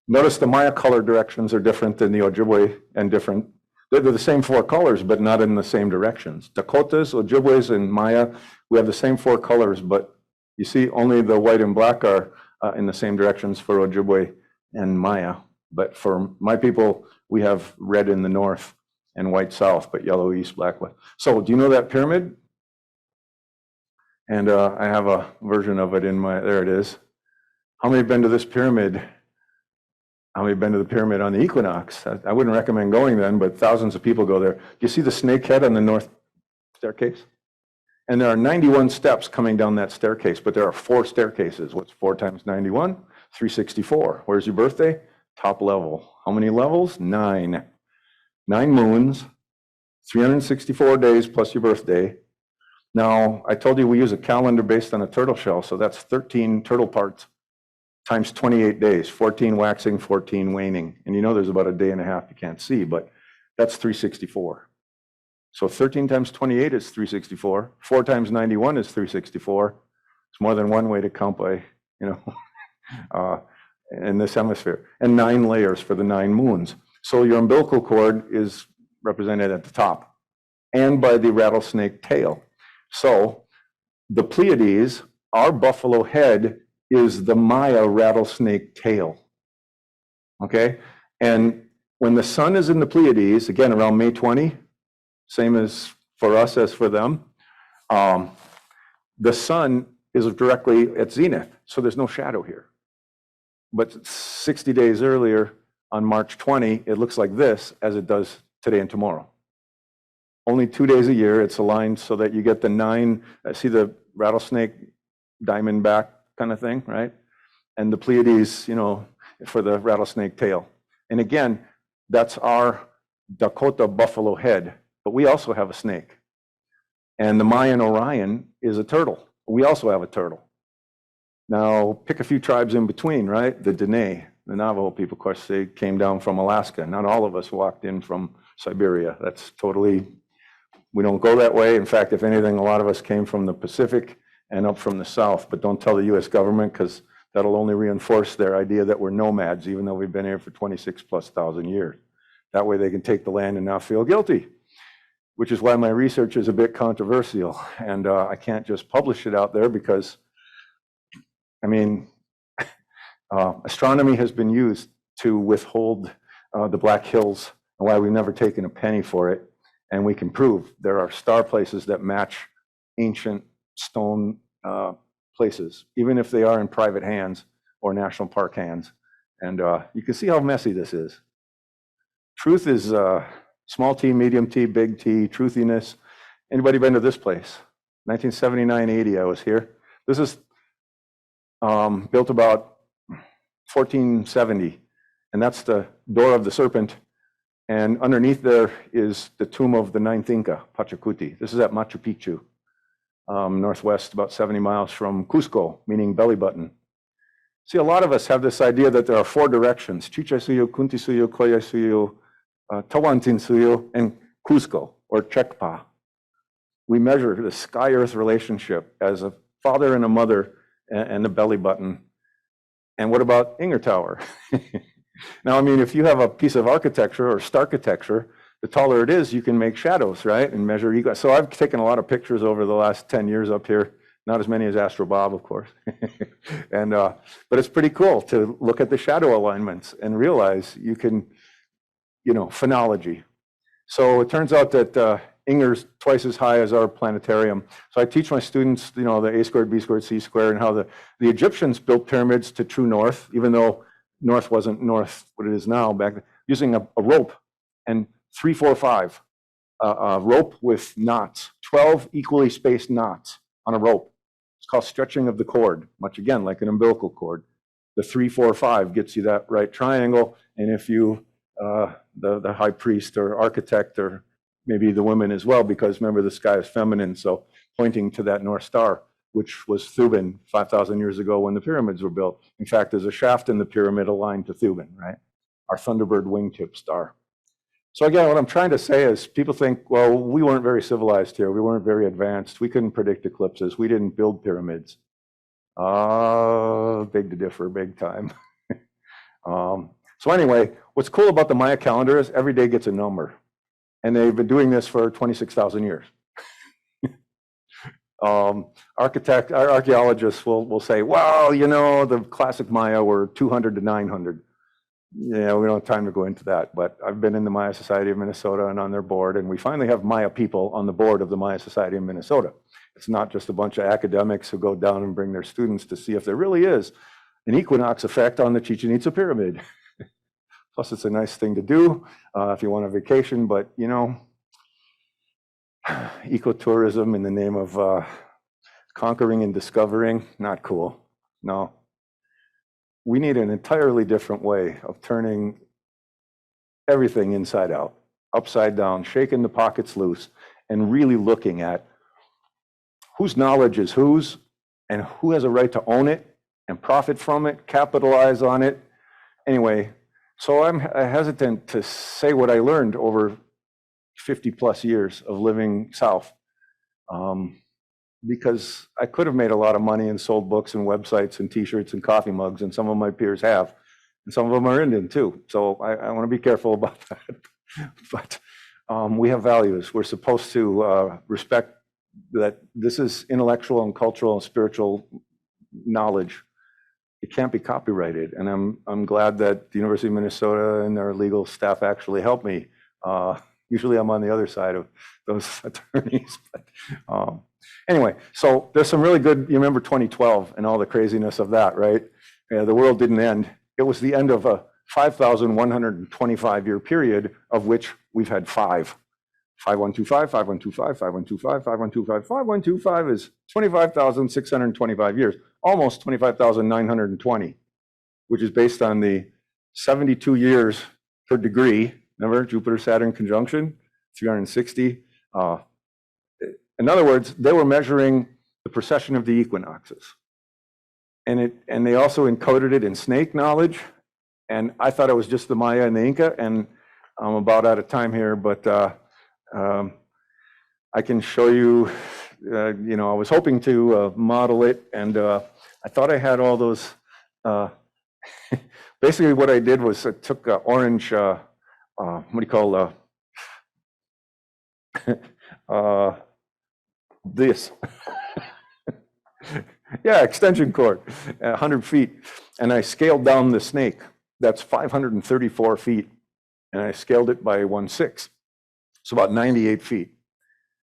Notice the Maya color directions are different than the Ojibwe and different. They're the same four colors, but not in the same directions. Dakotas, Ojibwes, and Maya, we have the same four colors, but you see only the white and black are in the same directions for Ojibwe and Maya. But for my people, we have red in the north and white south, but yellow east, black west. So do you know that pyramid? And I have a version of it in there it is. How many have been to this pyramid? How many have been to the pyramid on the equinox? I wouldn't recommend going then, but thousands of people go there. Do you see the snake head on the north staircase? And there are 91 steps coming down that staircase, but there are 4 staircases. What's 4 times 91? 364. Where's your birthday? Top level. How many levels? 9. 9 moons, 364 days plus your birthday. Now, I told you we use a calendar based on a turtle shell, so that's 13 turtle parts times 28 days, 14 waxing, 14 waning. And there's about a day and a half you can't see, but that's 364. So 13 times 28 is 364. 4 times 91 is 364. It's more than one way to count by, in this hemisphere. And 9 layers for the 9 moons. So your umbilical cord is represented at the top and by the rattlesnake tail. So the Pleiades, our buffalo head, is the Maya rattlesnake tail. Okay? And when the sun is in the Pleiades, again around May 20, same as for us as for them, the sun is directly at zenith, so there's no shadow here. But 60 days earlier, on March 20, it looks like this as it does today and tomorrow. Only 2 days a year, it's aligned so that you get the 9, see the rattlesnake diamond back kind of thing, right? And the Pleiades, for the rattlesnake tail. And again, that's our Dakota buffalo head, but we also have a snake. And the Mayan Orion is a turtle. We also have a turtle. Now, pick a few tribes in between, right? The Dene, the Navajo people, of course, they came down from Alaska. Not all of us walked in from Siberia. That's totally, we don't go that way. In fact, if anything, a lot of us came from the Pacific and up from the south, but don't tell the US government because that'll only reinforce their idea that we're nomads, even though we've been here for 26,000+ years. That way they can take the land and not feel guilty, which is why my research is a bit controversial. And I can't just publish it out there because, astronomy has been used to withhold the Black Hills and why we've never taken a penny for it. And we can prove there are star places that match ancient stone places, even if they are in private hands or national park hands. And you can see how messy this is. Truth is small t, medium t, big T, truthiness. Anybody been to this place? 1979-80, I was here. This is built about 1470, and that's the door of the serpent. And underneath there is the tomb of the 9th Inca, Pachacuti. This is at Machu Picchu, northwest, about 70 miles from Cusco, meaning belly button. See, a lot of us have this idea that there are 4 directions: Chichasuyo, Kuntisuyo, Koyasuyo, Tawantinsuyo, and Cusco, or Chekpa. we measure the sky-earth relationship as a father and a mother and the belly button. And what about Inger Tower? Now, I mean, if you have a piece of architecture or starchitecture, the taller it is, you can make shadows, right? And measure ego. So I've taken a lot of pictures over the last 10 years up here. Not as many as Astro Bob, of course. And, but it's pretty cool to look at the shadow alignments and realize you can, you know, phenology. So it turns out that Inger's twice as high as our planetarium. So I teach my students, you know, the A squared, B squared, C squared, and how the Egyptians built pyramids to true north, even though north wasn't north what it is now, back then, using a rope and 3, 4, 5, a rope with knots, 12 equally spaced knots on a rope. It's called stretching of the cord, much again like an umbilical cord. The 3, 4, 5 gets you that right triangle, and if you, the high priest or architect, or maybe the women as well, because remember the sky is feminine, so pointing to that North Star, which was Thuban 5,000 years ago when the pyramids were built. In fact, there's a shaft in the pyramid aligned to Thuban, right? Our Thunderbird wingtip star. So again, what I'm trying to say is people think, well, we weren't very civilized here. We weren't very advanced. We couldn't predict eclipses. We didn't build pyramids. Big to differ, big time. So anyway, what's cool about the Maya calendar is every day gets a number. And they've been doing this for 26,000 years. Archaeologists will say, well, you know, the classic Maya were 200 to 900. Yeah, we don't have time to go into that, but I've been in the Maya Society of Minnesota and on their board, and we finally have Maya people on the board of the Maya Society of Minnesota. It's not just a bunch of academics who go down and bring their students to see if there really is an equinox effect on the Chichen Itza pyramid. Plus, it's a nice thing to do if you want a vacation, but you know, ecotourism in the name of conquering and discovering, not cool. No. We need an entirely different way of turning everything inside out, upside down, shaking the pockets loose, and really looking at whose knowledge is whose, and who has a right to own it and profit from it, capitalize on it. Anyway, so I'm hesitant to say what I learned over 50 plus years of living south. Because I could have made a lot of money and sold books and websites and t-shirts and coffee mugs, and some of my peers have, and some of them are Indian too. So I want to be careful about that. But we have values. We're supposed to respect that this is intellectual and cultural and spiritual knowledge. It can't be copyrighted. And I'm glad that the University of Minnesota and their legal staff actually helped me. Usually I'm on the other side of those attorneys. But, anyway, so there's some really good, you remember 2012 and all the craziness of that, right? The world didn't end. It was the end of a 5,125 year period, of which we've had 5. 5125, 5125, 5125, 5125, 5125 is 25,625 years, almost 25,920, which is based on the 72 years per degree. Remember Jupiter Saturn conjunction, 360. In other words, they were measuring the precession of the equinoxes. And they also encoded it in snake knowledge. And I thought it was just the Maya and the Inca, and I'm about out of time here, but I can show you, you know, I was hoping to model it, and I thought I had all those. Basically what I did was I took orange, what do you call this? Yeah, extension cord, 100 feet. And I scaled down the snake. That's 534 feet. And I scaled it by 1/6. So about 98 feet.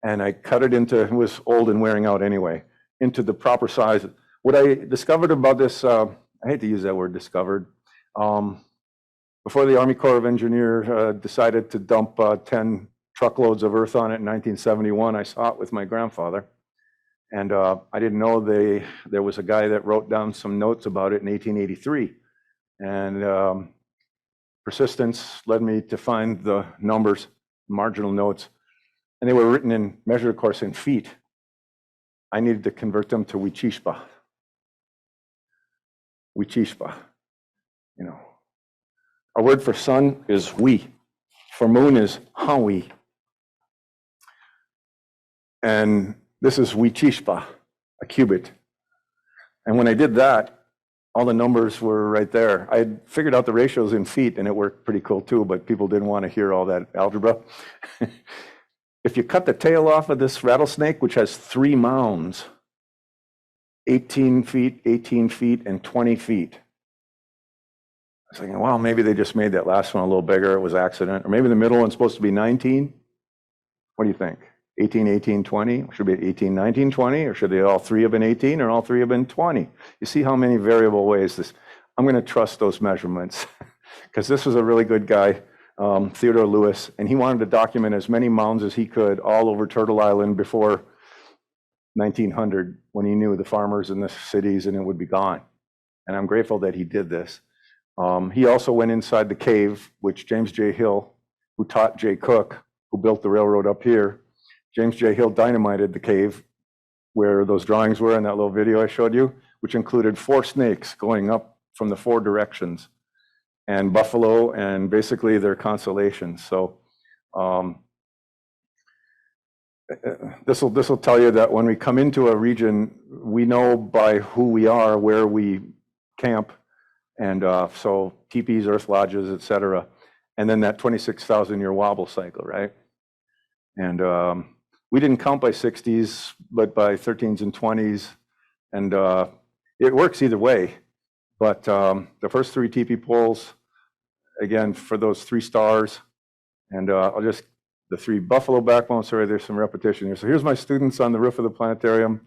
And I cut it into, it was old and wearing out anyway, into the proper size. What I discovered about this, I hate to use that word discovered, before the Army Corps of Engineers decided to dump 10 truckloads of earth on it in 1971, I saw it with my grandfather. And I didn't know there was a guy that wrote down some notes about it in 1883. And persistence led me to find the numbers, marginal notes, and they were written in, measured of course in feet. I needed to convert them to Wichishpa. Wichishpa, you know. Our word for sun is wi, for moon is hawi. And this is Wichishpa, a cubit. And when I did that, all the numbers were right there. I had figured out the ratios in feet, and it worked pretty cool too, but people didn't want to hear all that algebra. If you cut the tail off of this rattlesnake, which has 3 mounds, 18 feet, 18 feet, and 20 feet. I was thinking, wow, maybe they just made that last one a little bigger. It was accident. Or maybe the middle one's supposed to be 19. What do you think? 18, 18, 20? Should it be 18, 19, 20? Or should they all 3 have been 18 or all 3 have been 20? You see how many variable ways this, I'm going to trust those measurements because this was a really good guy, Theodore Lewis, and he wanted to document as many mounds as he could all over Turtle Island before 1900 when he knew the farmers in the cities and it would be gone. And I'm grateful that he did this. He also went inside the cave, which James J. Hill, who taught Jay Cook, who built the railroad up here, James J. Hill dynamited the cave where those drawings were in that little video I showed you, which included 4 snakes going up from the 4 directions, and buffalo and basically their constellations. So this will tell you that when we come into a region, we know by who we are, where we camp, and so teepees, earth lodges, etc. And then that 26,000-year wobble cycle, right? And we didn't count by 60s, but by 13s and 20s, and it works either way. But the first 3 teepee poles, again, for those 3 stars, and I'll just, the 3 buffalo backbones, sorry, there's some repetition here. So here's my students on the roof of the planetarium,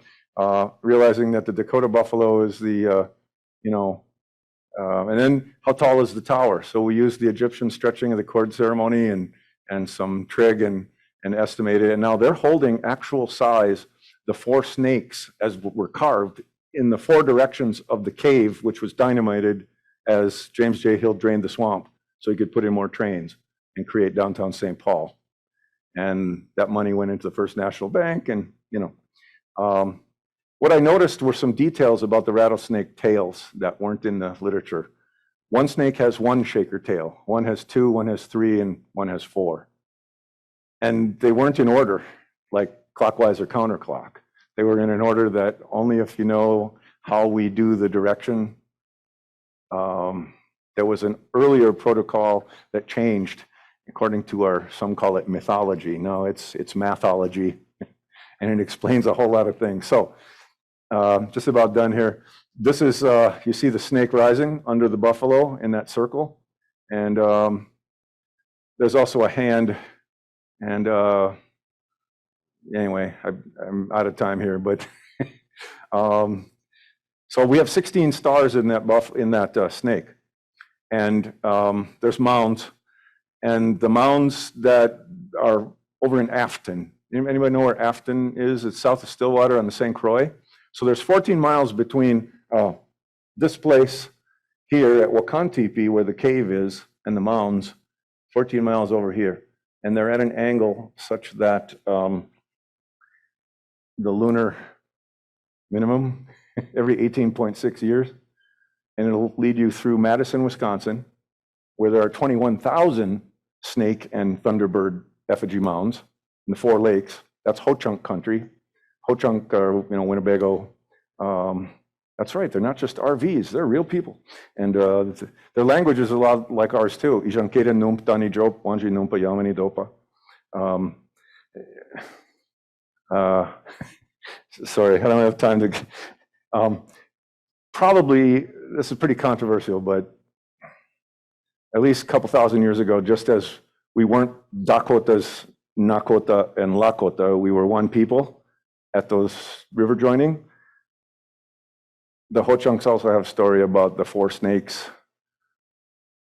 realizing that the Dakota buffalo is the, and then how tall is the tower? So we used the Egyptian stretching of the cord ceremony and some trig and estimated, and now they're holding actual size, the 4 snakes as were carved in the 4 directions of the cave, which was dynamited as James J. Hill drained the swamp so he could put in more trains and create downtown St. Paul. And that money went into the First National Bank, and what I noticed were some details about the rattlesnake tails that weren't in the literature. One snake has 1 shaker tail, one has 2, one has 3, and one has 4. And they weren't in order, like clockwise or counterclock. They were in an order that only if you know how we do the direction. There was an earlier protocol that changed according to our, some call it mythology. No, it's mathology, and it explains a whole lot of things. So just about done here. This is, you see the snake rising under the buffalo in that circle. And there's also a hand. And anyway, I'm out of time here, but so we have 16 stars in that snake, and there's mounds, and the mounds that are over in Afton. Anybody know where Afton is? It's south of Stillwater on the St. Croix. So there's 14 miles between this place here at Wakantipi, where the cave is, and the mounds, 14 miles over here. And they're at an angle such that the lunar minimum every 18.6 years, and it'll lead you through Madison, Wisconsin, where there are 21,000 snake and thunderbird effigy mounds in the 4 lakes. That's Ho-Chunk country. Ho-Chunk are, Winnebago. That's right, they're not just RVs, they're real people. And their language is a lot like ours too. Ijankeda nump tani jop, wanji numpa yamani dopa. Sorry, I don't have time to. Probably, this is pretty controversial, but at least a couple thousand years ago, just as we weren't Dakotas, Nakota, and Lakota, we were one people at those river joining. The Ho-Chunks also have a story about the 4 snakes,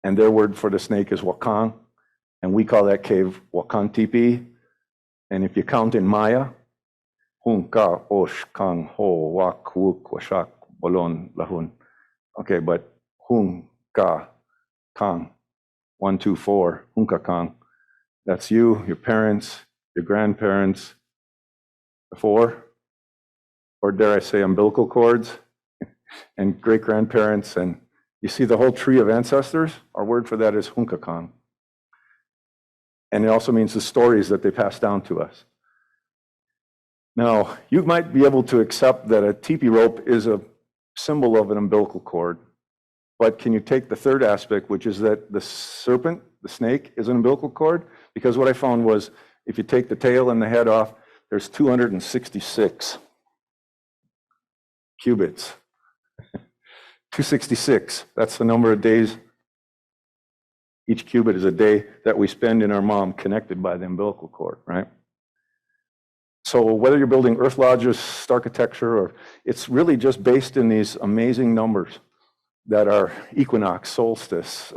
and their word for the snake is Wakan, and we call that cave Wakantipi. And if you count in Maya, Hunka, Osh, Kang, Ho, Wak, Wuk, Washak, Bolon, Lahun. Okay, but Hunka, Kang, 1, 2, 4, Hunka Kang. That's you, your parents, your grandparents, the 4, or dare I say umbilical cords, and great-grandparents, and you see the whole tree of ancestors. Our word for that is Hunkakan. And it also means the stories that they pass down to us. Now, you might be able to accept that a teepee rope is a symbol of an umbilical cord, but can you take the third aspect, which is that the serpent, the snake, is an umbilical cord? Because what I found was, if you take the tail and the head off, there's 266 cubits. 266, that's the number of days. Each cubit is a day that we spend in our mom connected by the umbilical cord, right? So whether you're building earth lodges, architecture, or it's really just based in these amazing numbers that are equinox, solstice,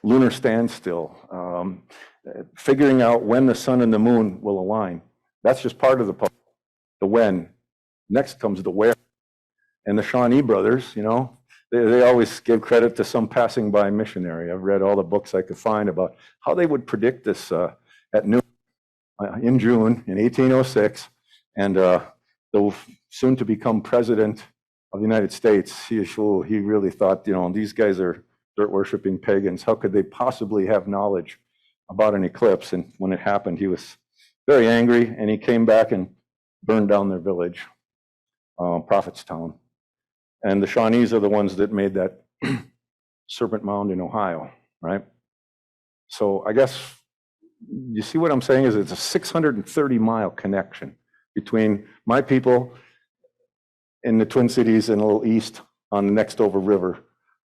lunar standstill, figuring out when the sun and the moon will align. That's just part of the puzzle, the when. Next comes the where. And the Shawnee brothers, you know, they always give credit to some passing by missionary. I've read all the books I could find about how they would predict this at noon in June in 1806. And the soon to become president of the United States, he really thought, you know, these guys are dirt worshiping pagans. How could they possibly have knowledge about an eclipse? And when it happened, he was very angry, and he came back and burned down their village, Prophetstown. And the Shawnees are the ones that made that Serpent Mound in Ohio, right? So I guess, you see what I'm saying is it's a 630-mile connection between my people in the Twin Cities and a little east on the next over river,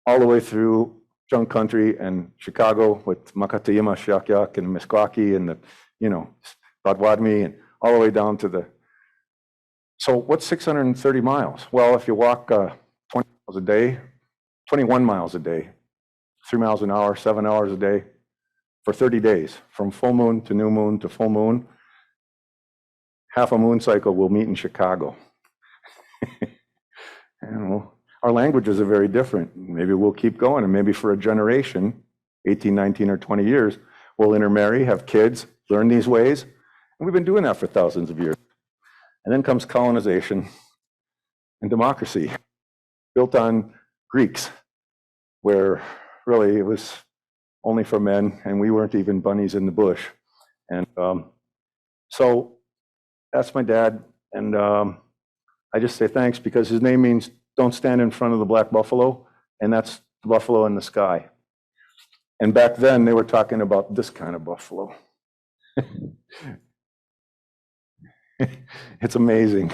all the way through Junk Country and Chicago with Makatayima, Shakyak, and Meskwaki, and the, you know, Badwadmi, and all the way down to the. So what's 630 miles? Well, if you walk 20 miles a day, 21 miles a day, 3 miles an hour, 7 hours a day, for 30 days, from full moon to new moon to full moon, half a moon cycle, we'll meet in Chicago. You know, our languages are very different. Maybe we'll keep going, and maybe for a generation, 18, 19, or 20 years, we'll intermarry, have kids, learn these ways. And we've been doing that for thousands of years. And then comes colonization and democracy, built on Greeks, where really it was only for men, and we weren't even bunnies in the bush. And so that's my dad, and I just say thanks, because his name means don't stand in front of the black buffalo, and that's the buffalo in the sky. And back then they were talking about this kind of buffalo. It's amazing.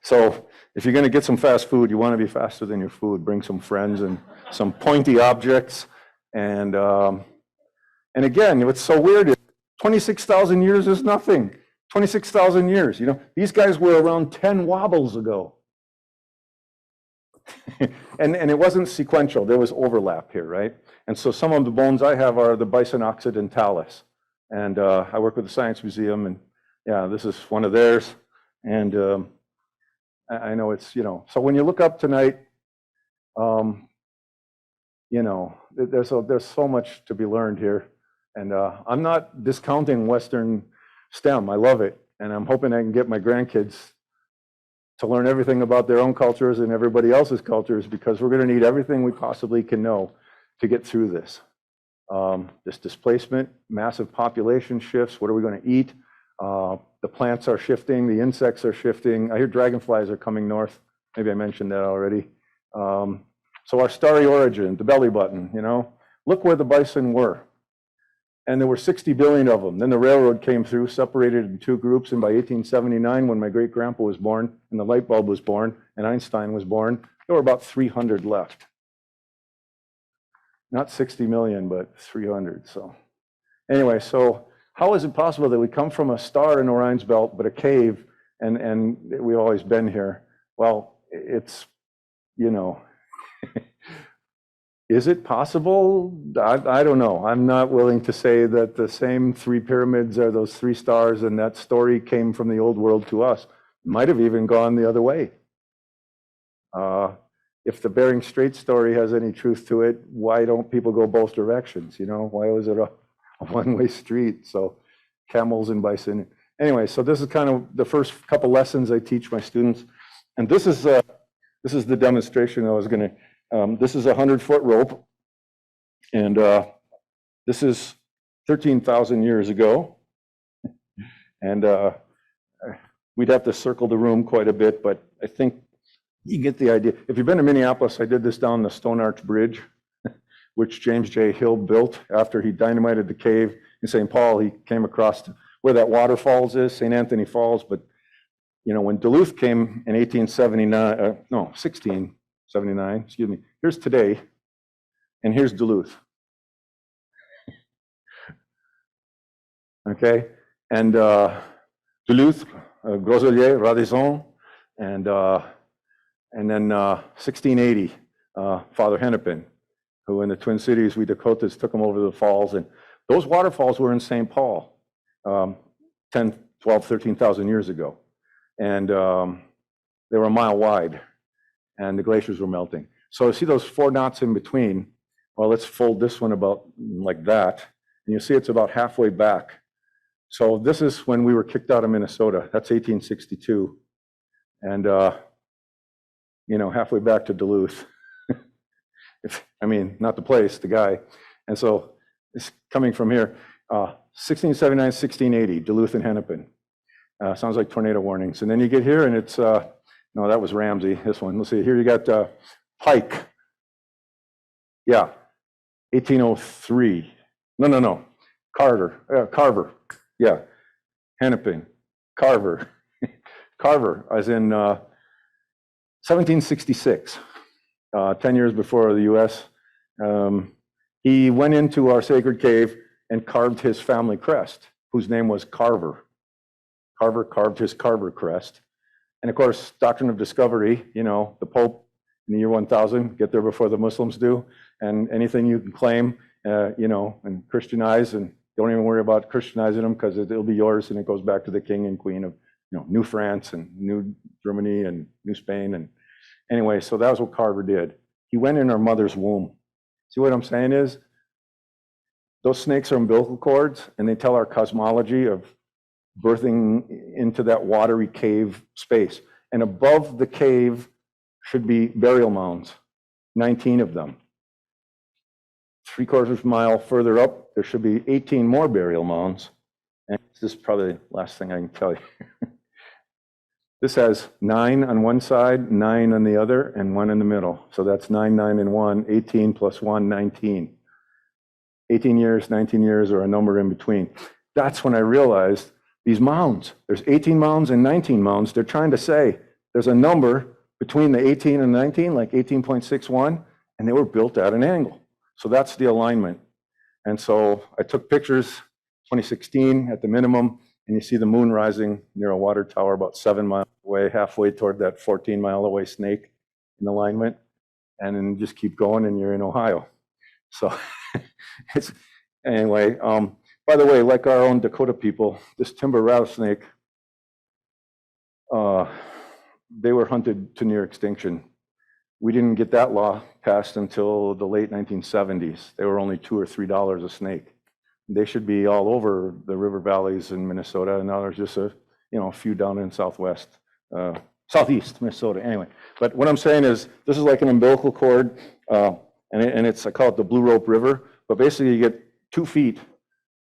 So if you're going to get some fast food, you want to be faster than your food. Bring some friends and some pointy objects. And again, what's so weird is 26,000 years is nothing. 26,000 years, you know, these guys were around 10 wobbles ago. and it wasn't sequential, there was overlap here, right? And so some of the bones I have are the bison occidentalis. And I work with the Science Museum, and yeah, this is one of theirs. And I know it's, you know, so when you look up tonight, you know, there's so much to be learned here. And I'm not discounting Western STEM. I love it. And I'm hoping I can get my grandkids to learn everything about their own cultures and everybody else's cultures, because we're going to need everything we possibly can know to get through this. This displacement, massive population shifts. What are we going to eat? The plants are shifting. The insects are shifting. I hear dragonflies are coming north. Maybe I mentioned that already. So our starry origin, the belly button, you know, look where the bison were. And there were 60 billion of them. Then the railroad came through, separated in two groups. And by 1879, when my great grandpa was born, and the light bulb was born, and Einstein was born, there were about 300 left. Not 60 million, but 300. So anyway, so how is it possible that we come from a star in Orion's belt, but a cave, and we've always been here? Well, it's, you know, is it possible? I don't know. I'm not willing to say that the same three pyramids are those three stars, and that story came from the old world to us. Might have even gone the other way. If the Bering Strait story has any truth to it, why don't people go both directions? You know, why was it a one-way street? So camels and bison. Anyway, so this is kind of the first couple lessons I teach my students. And this is the demonstration I was going to. This is a 100-foot rope, and this is 13,000 years ago. And We'd have to circle the room quite a bit, but I think you get the idea. If you've been to Minneapolis, I did this down the Stone Arch Bridge, which James J. Hill built after he dynamited the cave in St. Paul. He came across to where that waterfalls is, St. Anthony Falls. But, you know, when Duluth came in 1679, excuse me, here's today, and here's Duluth. Okay, and Duluth, Groseilliers, Radisson, and then 1680, Father Hennepin, who in the Twin Cities, we Dakotas took him over the falls, and those waterfalls were in St. Paul 10, 12, 13,000 years ago, and they were a mile wide, and the glaciers were melting. So see those 4 knots in between? Well, let's fold this one about like that, and you see it's about halfway back. So this is when we were kicked out of Minnesota. That's 1862. And, you know, halfway back to Duluth. I mean, not the place, the guy. And so it's coming from here. 1679, 1680, Duluth and Hennepin. Sounds like tornado warnings. And then you get here and it's, no, that was Ramsey, this one. Let's see, here you got Pike. Yeah, 1803. No. Carver. Yeah, Hennepin, Carver, as in 1766, 10 years before the U.S. He went into our sacred cave and carved his family crest, whose name was Carver. Carver carved his Carver crest. And of course, Doctrine of Discovery, you know, the Pope in the year 1000, get there before the Muslims do, and anything you can claim, you know, and Christianize, and don't even worry about Christianizing them because it'll be yours, and it goes back to the king and queen of, you know, New France and New Germany and New Spain. And anyway, so that was what Carver did. He went in our mother's womb. See what I'm saying is, those snakes are umbilical cords, and they tell our cosmology of birthing into that watery cave space. And above the cave should be burial mounds, 19 of them. 3/4 mile further up, there should be 18 more burial mounds. And this is probably the last thing I can tell you. This has 9 on one side, 9 on the other, and 1 in the middle. So that's 9, 9, and 1, 18 plus 1, 19. 18 years, 19 years, or a number in between. That's when I realized these mounds, there's 18 mounds and 19 mounds. They're trying to say there's a number between the 18 and 19, like 18.61, and they were built at an angle. So that's the alignment. And so I took pictures 2016 at the minimum, and you see the moon rising near a water tower about 7 miles away, halfway toward that 14-mile away snake in alignment. And then just keep going, and you're in Ohio. So it's, anyway, by the way, like our own Dakota people, this timber rattlesnake, they were hunted to near extinction. We didn't get that law passed until the late 1970s. They were only $2 or $3 a snake. They should be all over the river valleys in Minnesota, and now there's just a few down in southeast Minnesota. Anyway, but what I'm saying is this is like an umbilical cord, and it's, I call it the Blue Rope River. But basically, you get 2 feet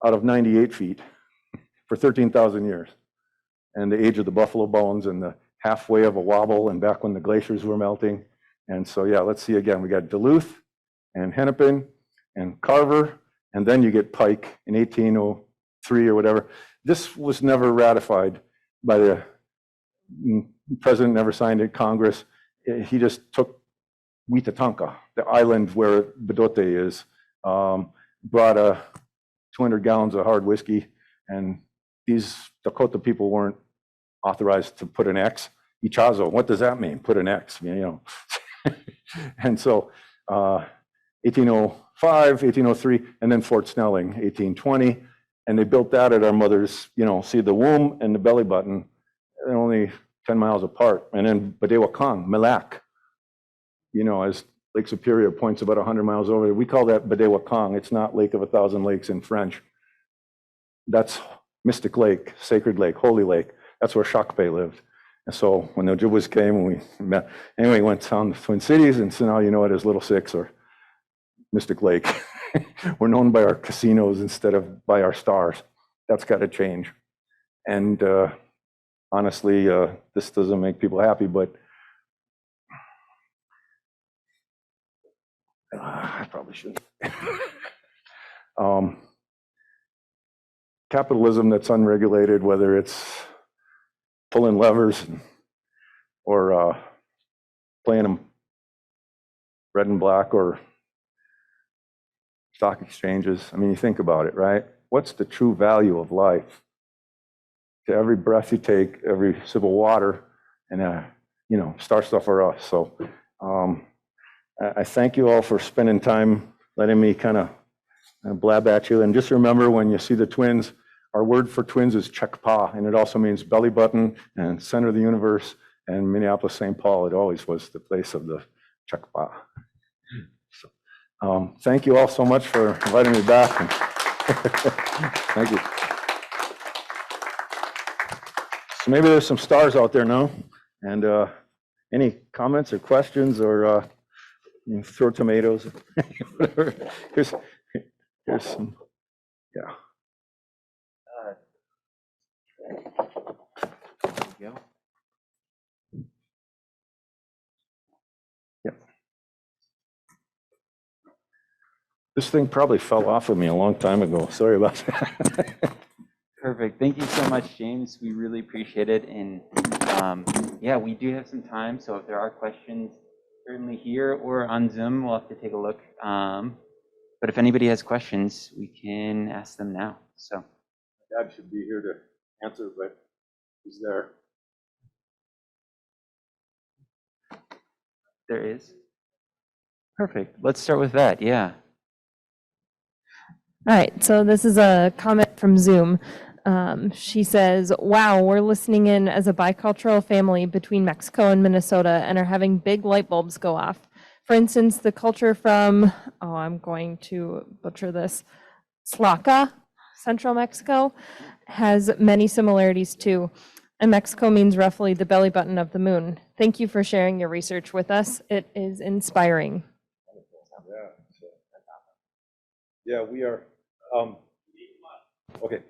out of 98 feet for 13,000 years, and the age of the buffalo bones and the halfway of a wobble, and back when the glaciers were melting. And so, yeah, let's see again. We got Duluth and Hennepin and Carver, and then you get Pike in 1803 or whatever. This was never ratified by the president, never signed it, Congress. He just took Witatanka, the island where Bedote is, brought 200 gallons of hard whiskey, and these Dakota people weren't authorized to put an X. Ichazo, what does that mean? Put an X, you know. And so 1805, 1803, and then Fort Snelling, 1820, and they built that at our mother's, see the womb and the belly button, they're only 10 miles apart. And then Badewakang, Melac, as Lake Superior points about 100 miles over, we call that Badewakang. It's not Lake of a Thousand Lakes in French. That's Mystic Lake, Sacred Lake, Holy Lake. That's where Shakpe lived. And so when the Ojibwas came, we met, anyway, went down the Twin Cities, and so now you know it as Little Six or Mystic Lake. We're known by our casinos instead of by our stars. That's got to change. And honestly, this doesn't make people happy, but I probably shouldn't. Capitalism that's unregulated, whether it's pulling levers or playing them red and black or stock exchanges. I mean, you think about it, right? What's the true value of life? To every breath you take, every sip of water, and star stuff are us. So I thank you all for spending time letting me kind of blab at you. And just remember, when you see the twins, our word for twins is chekpa, and it also means belly button and center of the universe. And Minneapolis, St. Paul, it always was the place of the chekpa. So, thank you all so much for inviting me back. Thank you. So maybe there's some stars out there now. And any comments or questions, or you can throw tomatoes, whatever. Here's some, yeah. There you go. Yep. This thing probably fell off of me a long time ago. Sorry about that. Perfect. Thank you so much, James. We really appreciate it. And yeah, we do have some time. So if there are questions, certainly here or on Zoom, we'll have to take a look. But if anybody has questions, we can ask them now. So Dad should be here to answer, but he's there. there is. Perfect. Let's start with that. Yeah. All right, so this is a comment from Zoom. She says, wow, we're listening in as a bicultural family between Mexico and Minnesota and are having big light bulbs go off. For instance, the culture from, I'm going to butcher this, Tlaxcala, central Mexico, has many similarities too. And Mexico means roughly the belly button of the moon. Thank you for sharing your research with us. It is inspiring. Yeah, we are. Okay.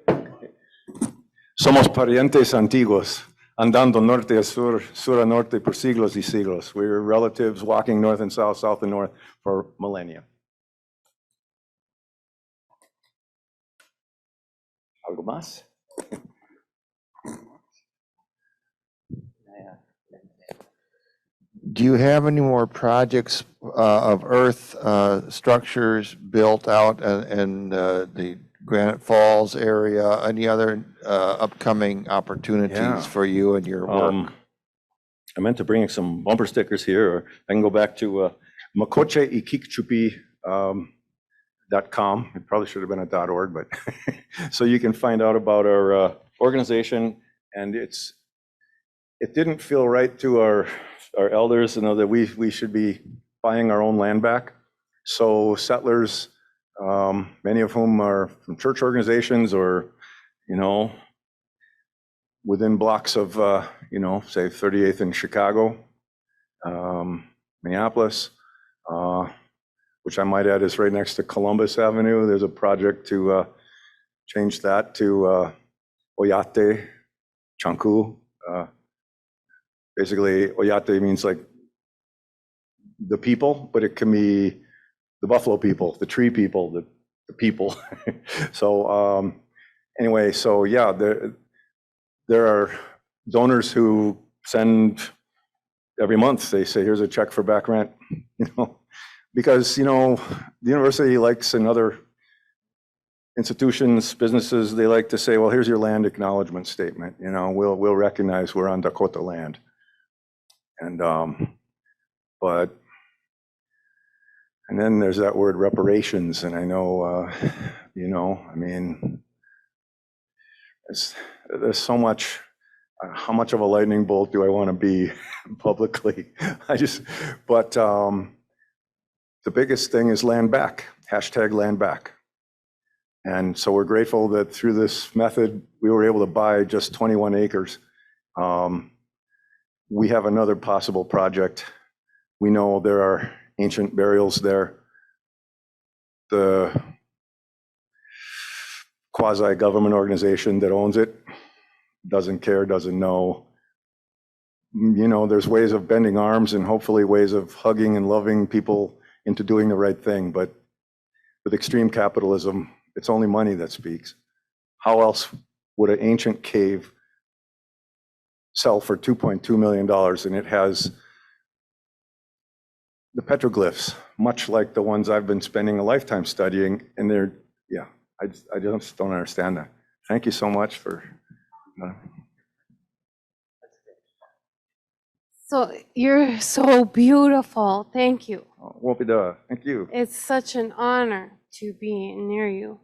Somos parientes antiguos, andando norte a sur, sur a norte por siglos y siglos. We're relatives walking north and south, south and north for millennia. ¿Algo más? Do you have any more projects of Earth structures built out in the Granite Falls area? Any other upcoming opportunities Yeah. for you and your work? I meant to bring some bumper stickers here, or I can go back to makocheikikchupi.com. It probably should have been a .org, but so you can find out about our organization. And it didn't feel right to our elders to know that we should be buying our own land back. So settlers, many of whom are from church organizations or, within blocks of, say 38th in Chicago, Minneapolis, which I might add is right next to Columbus Avenue. There's a project to change that to Oyate, Chanku. Basically, Oyate means like the people, but it can be the buffalo people, the tree people, the people. So anyway, so yeah, there are donors who send every month. They say, here's a check for back rent, because the university likes, and other institutions, businesses, they like to say, well, here's your land acknowledgement statement. We'll recognize we're on Dakota land. And and then there's that word reparations, and I know, there's so much. How much of a lightning bolt do I want to be publicly? But the biggest thing is land back. #land back. And so we're grateful that through this method we were able to buy just 21 acres. We have another possible project. We know there are ancient burials there. The quasi-government organization that owns it doesn't care, doesn't know. You know, there's ways of bending arms and hopefully ways of hugging and loving people into doing the right thing. But with extreme capitalism, it's only money that speaks. How else would an ancient cave sell for $2.2 million? And it has the petroglyphs, much like the ones I've been spending a lifetime studying. And they're, yeah, I just don't understand that. Thank you so much for. So you're so beautiful. Thank you. Won't be done. Thank you. It's such an honor to be near you.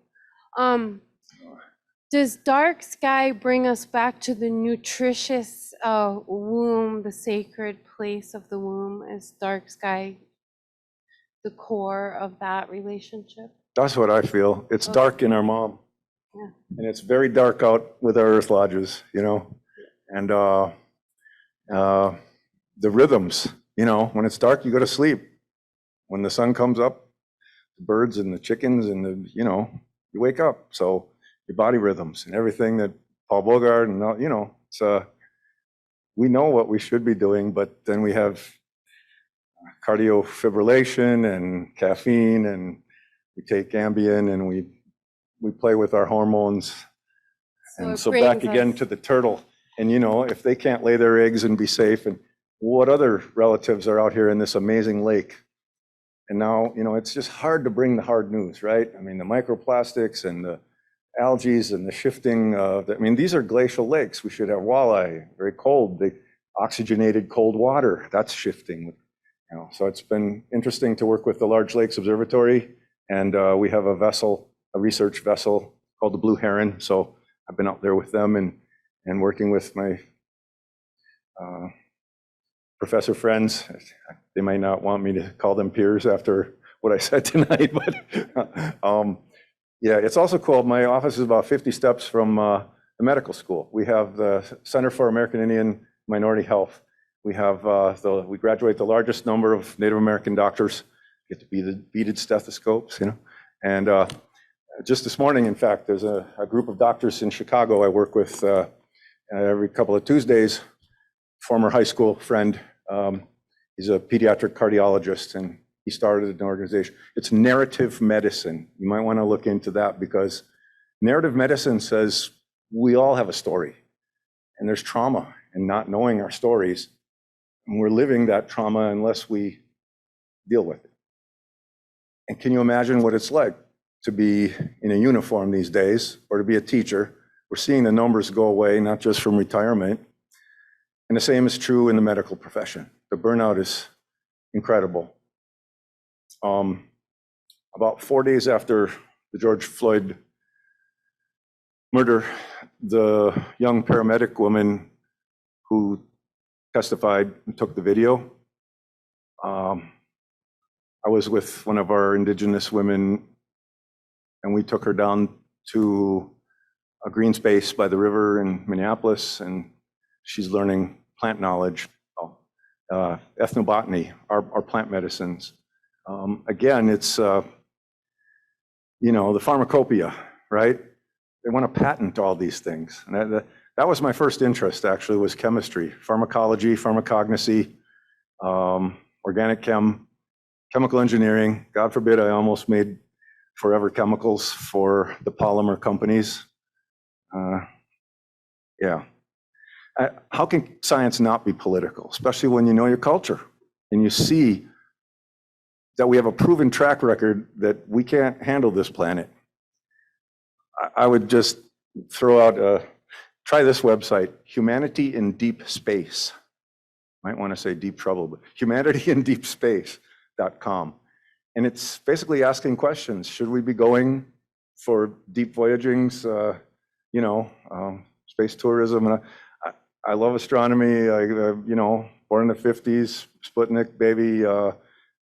Does dark sky bring us back to the nutritious womb, the sacred place of the womb? Is dark sky the core of that relationship? That's what I feel. It's dark in our mom. Yeah. And it's very dark out with our earth lodges, you know, and the rhythms, you know, when it's dark, you go to sleep. When the sun comes up, the birds and the chickens and the, you know, you wake up. So your body rhythms and everything that Paul Bogart and, you know, it's, we know what we should be doing, but then we have cardiofibrillation and caffeine, and we take Ambien and we play with our hormones. And so back again to the turtle. And, you know, if they can't lay their eggs and be safe, and what other relatives are out here in this amazing lake? And now, you know, it's just hard to bring the hard news, right? I mean, the microplastics and the algae and the shifting, I mean, these are glacial lakes. We should have walleye, very cold, the oxygenated cold water, that's shifting. You know, so it's been interesting to work with the Large Lakes Observatory, and we have a vessel, a research vessel called the Blue Heron. So I've been out there with them and working with my professor friends. They might not want me to call them peers after what I said tonight, but yeah, it's also cool. My office is about 50 steps from the medical school. We have the Center for American Indian Minority Health. We have we graduate the largest number of Native American doctors, get to be the beaded stethoscopes, you know. And just this morning, in fact, there's a group of doctors in Chicago I work with every couple of Tuesdays. Former high school friend, he's a pediatric cardiologist, and he started an organization. It's narrative medicine. You might want to look into that, because narrative medicine says we all have a story, and there's trauma in not knowing our stories. And we're living that trauma unless we deal with it. And can you imagine what it's like to be in a uniform these days, or to be a teacher? We're seeing the numbers go away, not just from retirement. And the same is true in the medical profession. The burnout is incredible. About 4 days after the George Floyd murder, the young paramedic woman who testified and took the video, I was with one of our indigenous women, and we took her down to a green space by the river in Minneapolis, and she's learning plant knowledge, ethnobotany, our plant medicines. Again, it's, you know, the pharmacopoeia, right? They want to patent all these things. And that was my first interest, actually, was chemistry, pharmacology, pharmacognosy, organic chemical engineering. God forbid I almost made forever chemicals for the polymer companies. Yeah. How can science not be political, especially when you know your culture and you see that we have a proven track record that we can't handle this planet? I would just throw out, try this website, Humanity in Deep Space. Might want to say deep trouble, but humanityindeepspace.com. And it's basically asking questions. Should we be going for deep voyagings, you know, space tourism? And I love astronomy. You know, born in the 50s, Sputnik baby,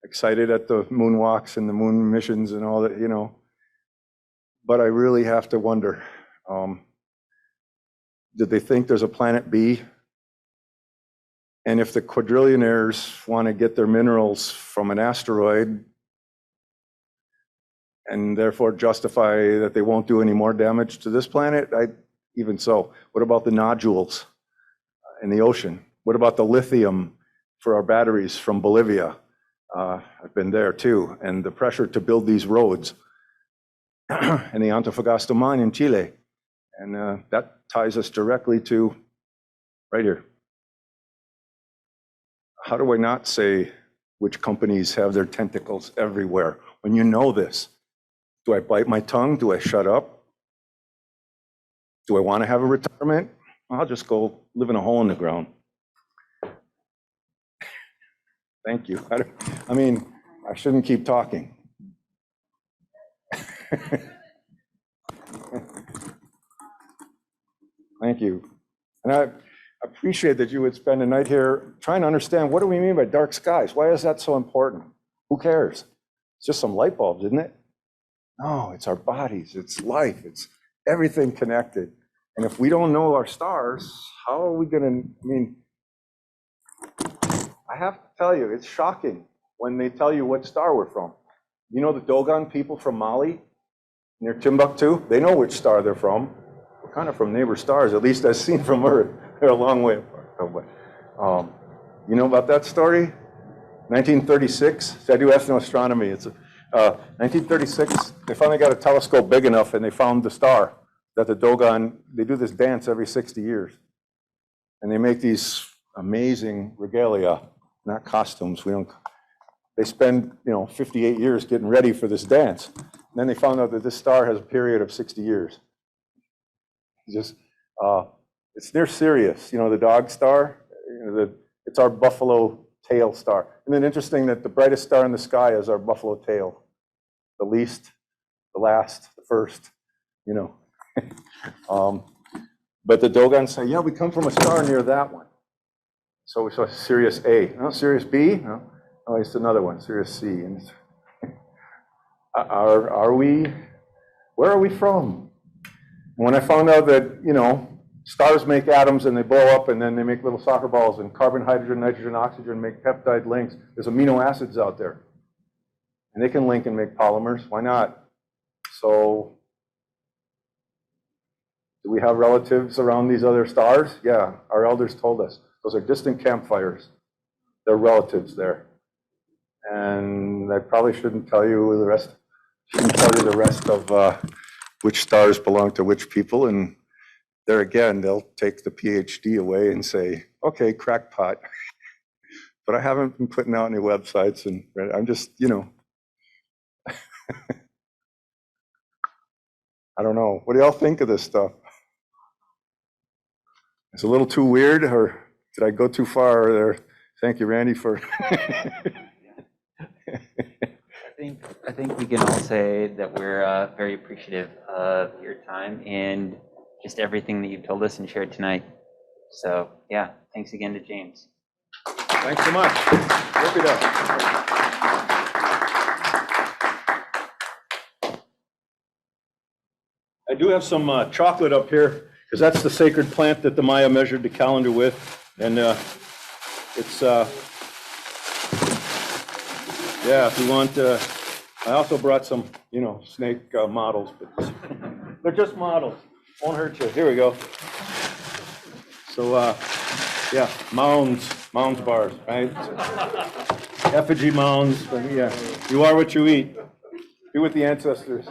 excited at the moonwalks and the moon missions and all that, you know. But I really have to wonder, did they think there's a planet B? And if the quadrillionaires want to get their minerals from an asteroid and therefore justify that they won't do any more damage to this planet, even so. What about the nodules in the ocean? What about the lithium for our batteries from Bolivia? I've been there too. And the pressure to build these roads and the Antofagasta mine in Chile. And that ties us directly to right here. How do I not say which companies have their tentacles everywhere when you know this? Do I bite my tongue? Do I shut up? Do I want to have a retirement? I'll just go live in a hole in the ground. Thank you. I mean, I shouldn't keep talking. Thank you. And I appreciate that you would spend a night here trying to understand, what do we mean by dark skies? Why is that so important? Who cares? It's just some light bulbs, isn't it? No, it's our bodies, it's life, it's everything connected. And if we don't know our stars, how are we gonna, I mean, I have to tell you, it's shocking when they tell you what star we're from. You know the Dogon people from Mali, near Timbuktu? They know which star they're from. We're kind of from neighbor stars, at least as seen from Earth. They're a long way apart. You know about that story? 1936, I do ethno-astronomy. It's 1936, they finally got a telescope big enough and they found the star that the Dogon, they do this dance every 60 years. And they make these amazing regalia, not costumes. They spend, 58 years getting ready for this dance. And then they found out that this star has a period of 60 years. It's near Sirius, the dog star. It's our buffalo tail star. And then interesting that the brightest star in the sky is our buffalo tail. The least, the last, the first, But the Dogon say, yeah, we come from a star near that one. So we saw Sirius A. No, Sirius B? No, it's another one, Sirius C. And where are we from? And when I found out that, stars make atoms and they blow up and then they make little soccer balls and carbon, hydrogen, nitrogen, oxygen make peptide links. There's amino acids out there. And they can link and make polymers. Why not? So, do we have relatives around these other stars? Yeah, our elders told us. Those are distant campfires. They're relatives there. And I probably shouldn't tell you the rest. Shouldn't tell you the rest of which stars belong to which people. And there again, they'll take the PhD away and say, okay, crackpot. But I haven't been putting out any websites, and I'm just, I don't know. What do y'all think of this stuff? It's a little too weird, or did I go too far there? Thank you, Randy, for. I think we can all say that we're very appreciative of your time and just everything that you've told us and shared tonight. So yeah, thanks again to James. Thanks so much. Rip it up. I do have some chocolate up here, because that's the sacred plant that the Maya measured the calendar with. And it's, yeah, if you want, I also brought some, snake models, but they're just models. Won't hurt you. Here we go. So, yeah, mounds bars, right? Effigy mounds, but yeah, you are what you eat. Be with the ancestors.